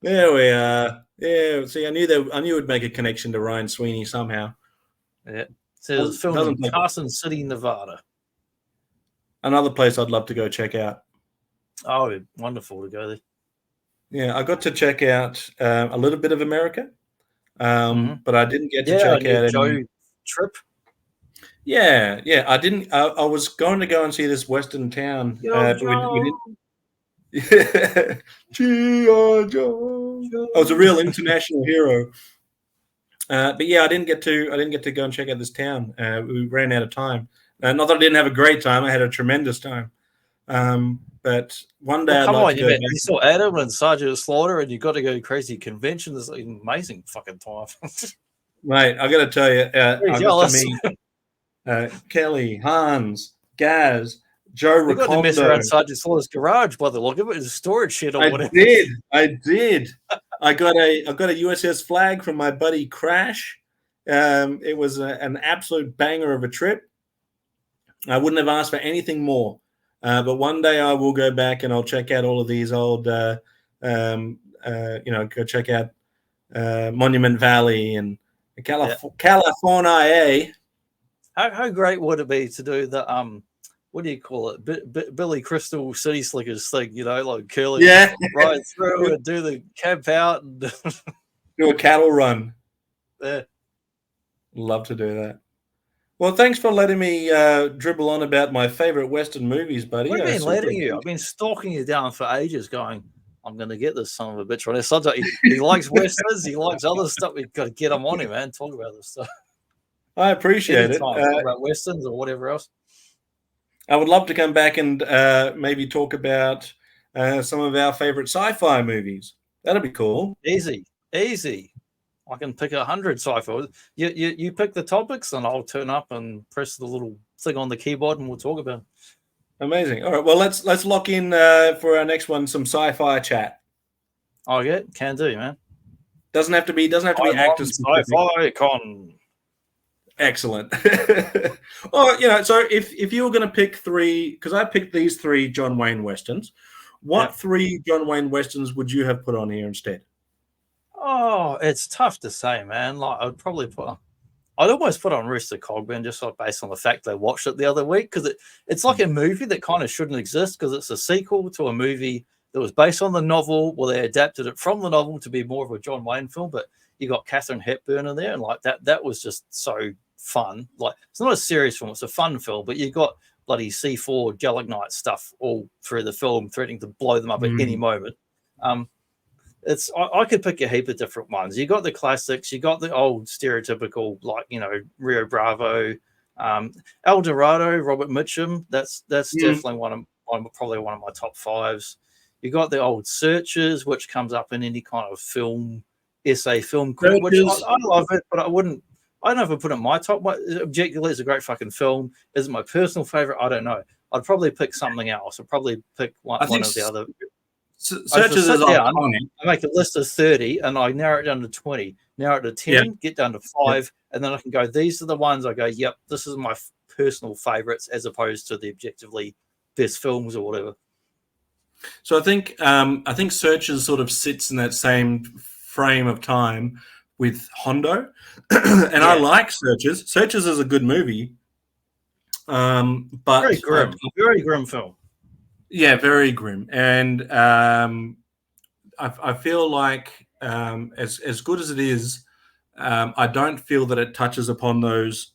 There we are. Yeah, see, I knew it would make a connection to Ryan Sweeney somehow. Yeah. So it's filmed in Carson City, Nevada. Another place I'd love to go check out. Oh, wonderful to go there. Yeah, I got to check out a little bit of America, but I didn't get to check out Joe trip. Yeah, I didn't. I was going to go and see this Western town, but we didn't. G.I. Joe. I was a real international hero, but yeah, I didn't get to go and check out this town. We ran out of time. Not that I didn't have a great time; I had a tremendous time. But one day, you saw Adam and Sergeant Slaughter, and you got to go to crazy convention. This amazing fucking time. Mate, I got to tell you, jealous. Kelly, Hans, Gaz, Joe We got to mess Recondo. around Sergeant Slaughter's garage by the look of it. It's a storage shed or whatever. I did. I got a USS Flag from my buddy Crash. It was an absolute banger of a trip. I wouldn't have asked for anything more. But one day I will go back and I'll check out all of these old, go check out Monument Valley and California. How great would it be to do the what do you call it? Billy Crystal City Slickers thing, like curling right through and do the camp out and do a cattle run. Yeah. Love to do that. Well, thanks for letting me dribble on about my favorite Western movies, buddy. What have I been letting you? I've been stalking you down for ages going, I'm going to get this son of a bitch on this. He likes Westerns. He likes other stuff. We've got to get him on him, man. Talk about this stuff. I appreciate it. Talk about Westerns or whatever else. I would love to come back and maybe talk about some of our favorite sci-fi movies. That'd be cool. Easy. I can pick 100 sci-fi. You pick the topics, and I'll turn up and press the little thing on the keyboard, and we'll talk about it. Amazing. All right. Well, let's lock in for our next one some sci-fi chat. Oh yeah, can do, man. Doesn't have to be actors. Sci-fi con. Excellent. Oh, so if you were going to pick three, because I picked these three John Wayne Westerns, what three John Wayne Westerns would you have put on here instead? Oh, it's tough to say, man. Like I'd almost put on Rooster Cogburn just based on the fact they watched it the other week, because it's like a movie that kind of shouldn't exist because it's a sequel to a movie that was based on the novel. Well, they adapted it from the novel to be more of a John Wayne film, but you got Katharine Hepburn in there, and like that was just so fun. Like, it's not a serious film, it's a fun film, but you got bloody C4 Gelignite stuff all through the film, threatening to blow them up at any moment. I could pick a heap of different ones. You got the classics, you got the old stereotypical, like, Rio Bravo, El Dorado, Robert Mitchum. That's definitely probably one of my top fives. You got the old Searchers, which comes up in any kind of essay film, which I love it, but I don't know if I put it in my top. Objectively, it's a great fucking film. Is it my personal favorite? I don't know. I'd probably pick something else. I'd probably pick one of the other. Searchers is iconic. I make a list of 30 and I narrow it down to 20, narrow it to 10, get down to 5, and then I can go, these are the ones I go, yep, this is my personal favorites, as opposed to the objectively best films or whatever. So I think Searchers sort of sits in that same frame of time with Hondo, and I like Searchers. Searchers is a good movie, but very grim film. Yeah, very grim, and I feel like as good as it is, I don't feel that it touches upon those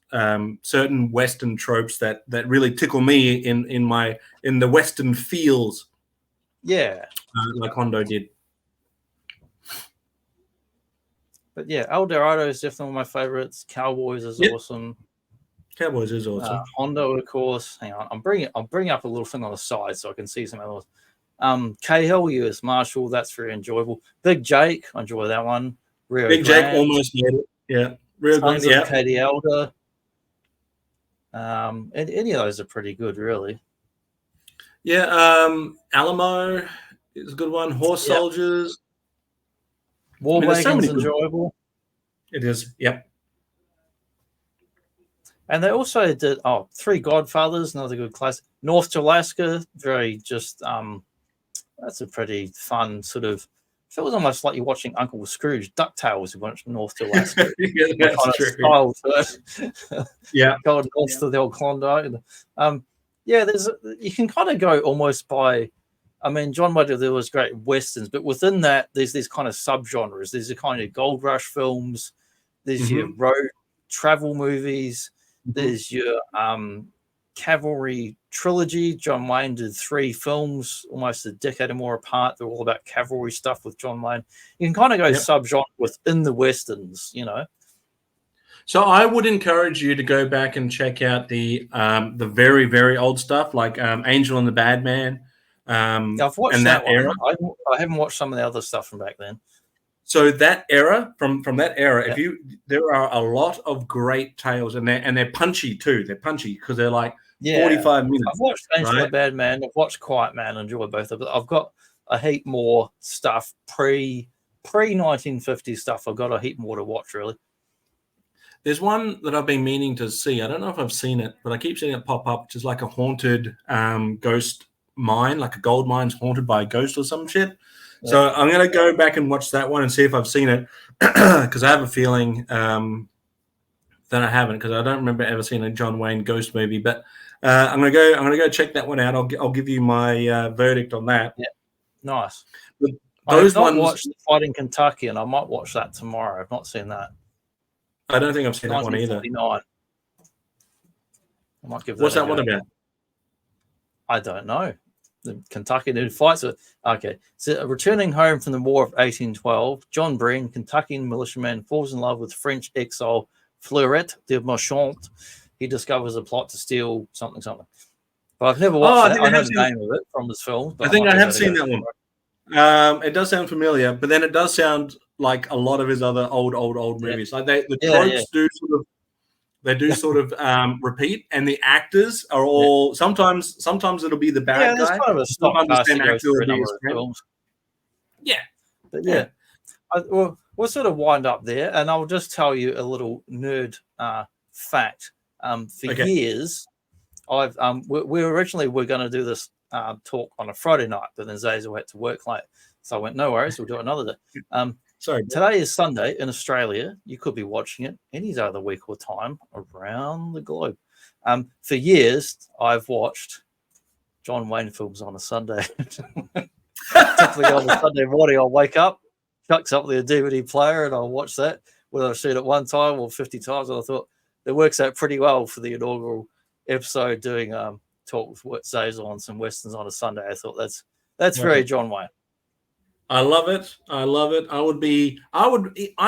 certain Western tropes that really tickle me in the Western feels. Yeah, like Hondo did. But yeah, El Dorado is definitely one of my favorites. Cowboys is awesome. Cowboys is awesome. Hondo, of course. Hang on, I'm bringing up a little thing on the side so I can see some others. Cahill, U.S. Marshal, that's very enjoyable. Big Jake, I enjoy that one. Big Jake almost made it. Yeah, Rio Grande. Yeah, Katie Elder. And any of those are pretty good, really. Yeah, Alamo is a good one. Horse Soldiers. War Wagon's enjoyable. It is. Yep. And they also did Three Godfathers, another good class. North to Alaska, very just that's a pretty fun sort of. It feels almost like you're watching Uncle Scrooge DuckTales. You watch North to Alaska. Yeah, that's kind true. Of style to it. Yeah, going north to the old Klondike. You can kind of go almost by. I mean, John Wayne, there was great westerns, but within that, there's these kind of subgenres. There's a kind of gold rush films. There's your road travel movies. There's your cavalry trilogy. John Wayne did 3 films, almost a decade or more apart. They're all about cavalry stuff with John Wayne. You can kind of go subgenre within the westerns, So I would encourage you to go back and check out the very, very old stuff, like Angel and the Bad Man. I've watched that era. I haven't watched some of the other stuff from back then. So that era, from that era, there are a lot of great tales, and they're punchy too. They're punchy because they're like 45 minutes. I've watched Ancient Bad Man. I've watched Quiet Man. Enjoy both of them. I've got a heap more stuff pre 1950s stuff. I've got a heap more to watch. Really, there's one that I've been meaning to see. I don't know if I've seen it, but I keep seeing it pop up, which is like a haunted ghost mine, like a gold mine's haunted by a ghost or some shit. Yeah. So I'm going to go back and watch that one and see if I've seen it, because I have a feeling that I haven't, because I don't remember ever seeing a John Wayne ghost movie. But I'm going to go check that one out. I'll give you my verdict on that. Yeah, nice. But I've not watched Fight in Kentucky, and I might watch that tomorrow. I've not seen that. I don't think I've seen that one either. I might give that. What's that one about? I don't know. The Kentucky dude fights with. Okay, so returning home from the War of 1812, John Breen, Kentuckian militiaman, falls in love with French exile Fleurette de Marchant. He discovers a plot to steal something. But I've never watched it. I know the name of it from his films. I think I have seen that one. It does sound familiar, but then it does sound like a lot of his other old movies. Like the tropes do sort of repeat, and the actors are all sometimes it'll be the bad guy. Kind of a sometimes the same actor will be his friend. Yeah, but we'll sort of wind up there, and I'll just tell you a little nerd fact. For years, I've we originally were going to do this talk on a Friday night, but then Xazyl had to work late, so I went, no worries, we'll do it another day. Sorry, today is Sunday in Australia. You could be watching it any day of the week or time around the globe. For years, I've watched John Wayne films on a Sunday. Typically on a Sunday morning, I'll wake up, chucks up the DVD player, and I'll watch that, whether I've seen it one time or 50 times. And I thought it works out pretty well for the inaugural episode, doing talk with Xazyl on some westerns on a Sunday. I thought that's very John Wayne. I love it. I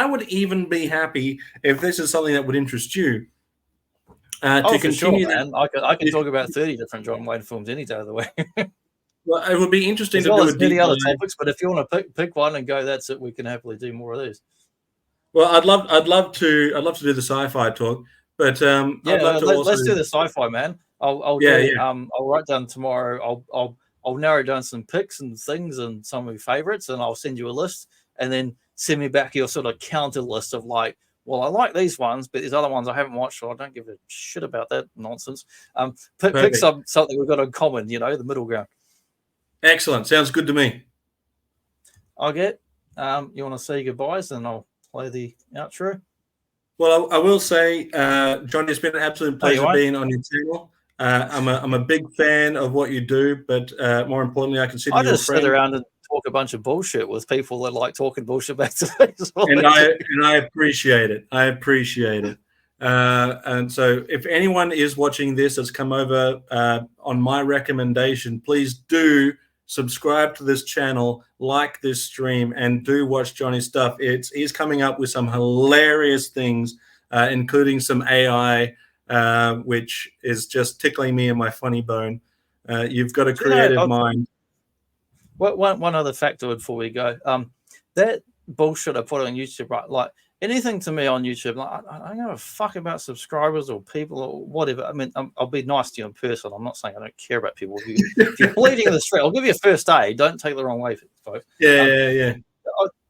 would even be happy if this is something that would interest you. To continue, man. I can talk about 30 different John Wayne films any day of the week. Well, it would be interesting to do many other topics, but if you want to pick one and go, that's it. We can happily do more of these. Well, I'd love to do the sci-fi talk, but let's do the sci-fi, man. I'll write down tomorrow. I'll narrow down some picks and things and some of your favorites, and I'll send you a list, and then send me back your sort of counter list of like, well, I like these ones, but these other ones I haven't watched, so I don't give a shit about that nonsense. Pick something we've got in common, the middle ground. Excellent. Sounds good to me. Okay. You want to say goodbyes, and I'll play the outro? Well, I will say, Johnny, it's been an absolute pleasure being on your channel. I'm a big fan of what you do, but more importantly, I consider you a friend. I just sit around and talk a bunch of bullshit with people that like talking bullshit back to me. And I appreciate it. And so if anyone is watching this that's come over on my recommendation, please do subscribe to this channel, like this stream, and do watch Johnny's stuff. He's coming up with some hilarious things, including some AI, which is just tickling me in my funny bone. You've got a creative mind. One other factor before we go. That bullshit I put on YouTube, right? Like anything to me on YouTube, like, I don't give a fuck about subscribers or people or whatever. I mean, I'll be nice to you in person. I'm not saying I don't care about people. If you're bleeding in the street, I'll give you a first aid. Don't take the wrong way, folks. Yeah.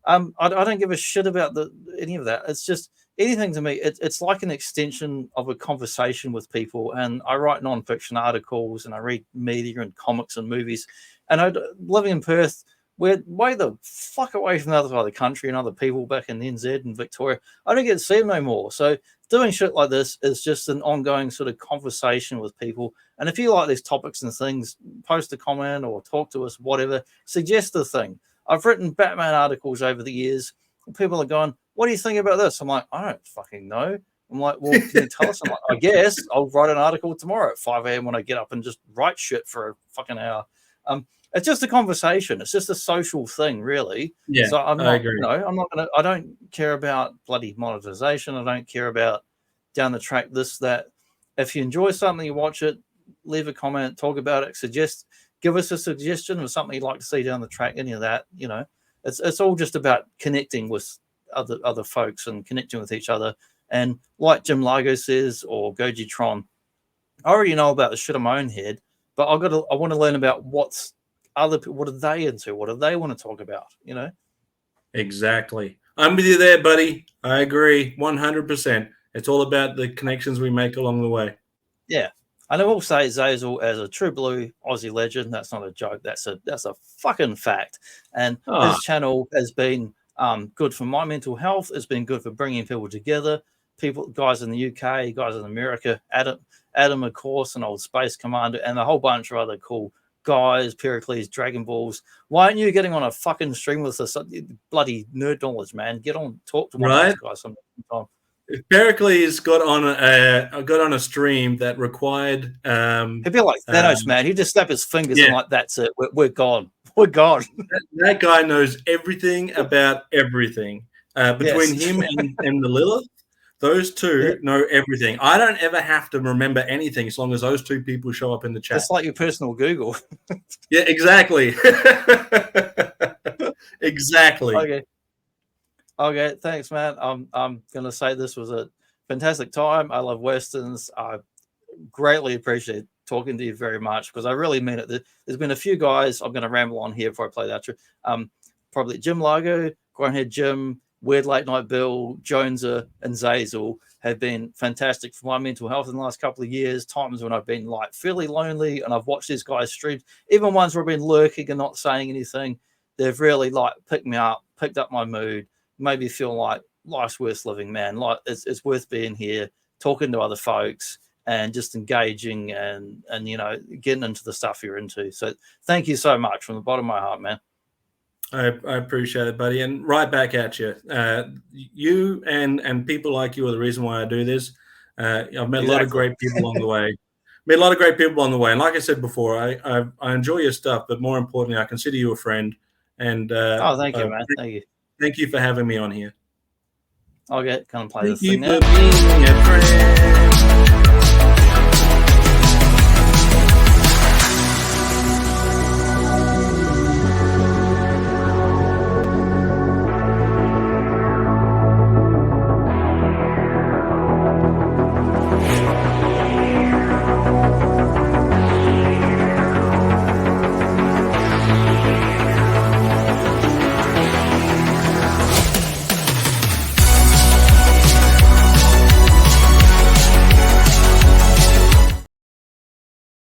I don't give a shit about any of that. It's just anything to me. It's like an extension of a conversation with people. And I write non-fiction articles, and I read media and comics and movies. And living in Perth, we're way the fuck away from the other side of the country and other people back in NZ and Victoria. I don't get to see them no more. So doing shit like this is just an ongoing sort of conversation with people. And if you like these topics and things, post a comment or talk to us, whatever, suggest a thing. I've written Batman articles over the years. People are going, what do you think about this? I'm like, I don't fucking know. I'm like, well, can you tell us? I'm like, I guess I'll write an article tomorrow at 5 a.m. when I get up and just write shit for a fucking hour. It's just a conversation. It's just a social thing, really. Yeah, so I agree. I don't care about bloody monetization. I don't care about down the track this, that. If you enjoy something, you watch it, leave a comment, talk about it, give us a suggestion of something you'd like to see down the track, any of that, it's all just about connecting with other folks and connecting with each other. And like Jim Largo says, or Goji Tron, I already know about the shit in my own head, but I want to learn about what are they into? What do they want to talk about? You know? Exactly. I'm with you there, buddy. I agree 100%. It's all about the connections we make along the way. Yeah. And I will say Xazyl as a true blue Aussie legend, that's not a joke. That's a fucking fact. And his channel has been good for my mental health. It's been good for bringing people together. Guys in the UK, guys in America, Adam, of course, an old space commander, and a whole bunch of other cool guys, Pericles, Dragon Balls. Why aren't you getting on a fucking stream with us? Bloody nerd knowledge, man. Get on, talk to one of those guys sometime. If Pericles got on a stream that required, he'd be like Thanos, man. He'd just snap his fingers and like, that's it. We're gone. We're gone. That guy knows everything about everything. Between him and the Lilith, those two know everything. I don't ever have to remember anything as long as those two people show up in the chat. It's like your personal Google. Yeah, exactly. Exactly. Okay, thanks, man. I'm gonna say this was a fantastic time. I love Westerns. I greatly appreciate talking to you very much because I really mean it. There's been a few guys. I'm gonna ramble on here before I play the outro. Probably Jim Largo, Grindhead Jim, Weird Late Night Bill, Joneser, and Xazyl have been fantastic for my mental health in the last couple of years. Times when I've been like fairly lonely and I've watched these guys stream, even ones where I've been lurking and not saying anything. They've really like picked me up, picked up my mood. Made me feel like life's worth living, man. Like it's worth being here, talking to other folks, and just engaging and you know getting into the stuff you're into. So thank you so much from the bottom of my heart, man. I appreciate it, buddy, and right back at you. You and people like you are the reason why I do this. I've met a lot of great people along the way. And like I said before, I enjoy your stuff, but more importantly, I consider you a friend. And thank you, man. Thank you. Thank you for having me on here. I'll come play this thing now. Thank you for being a friend.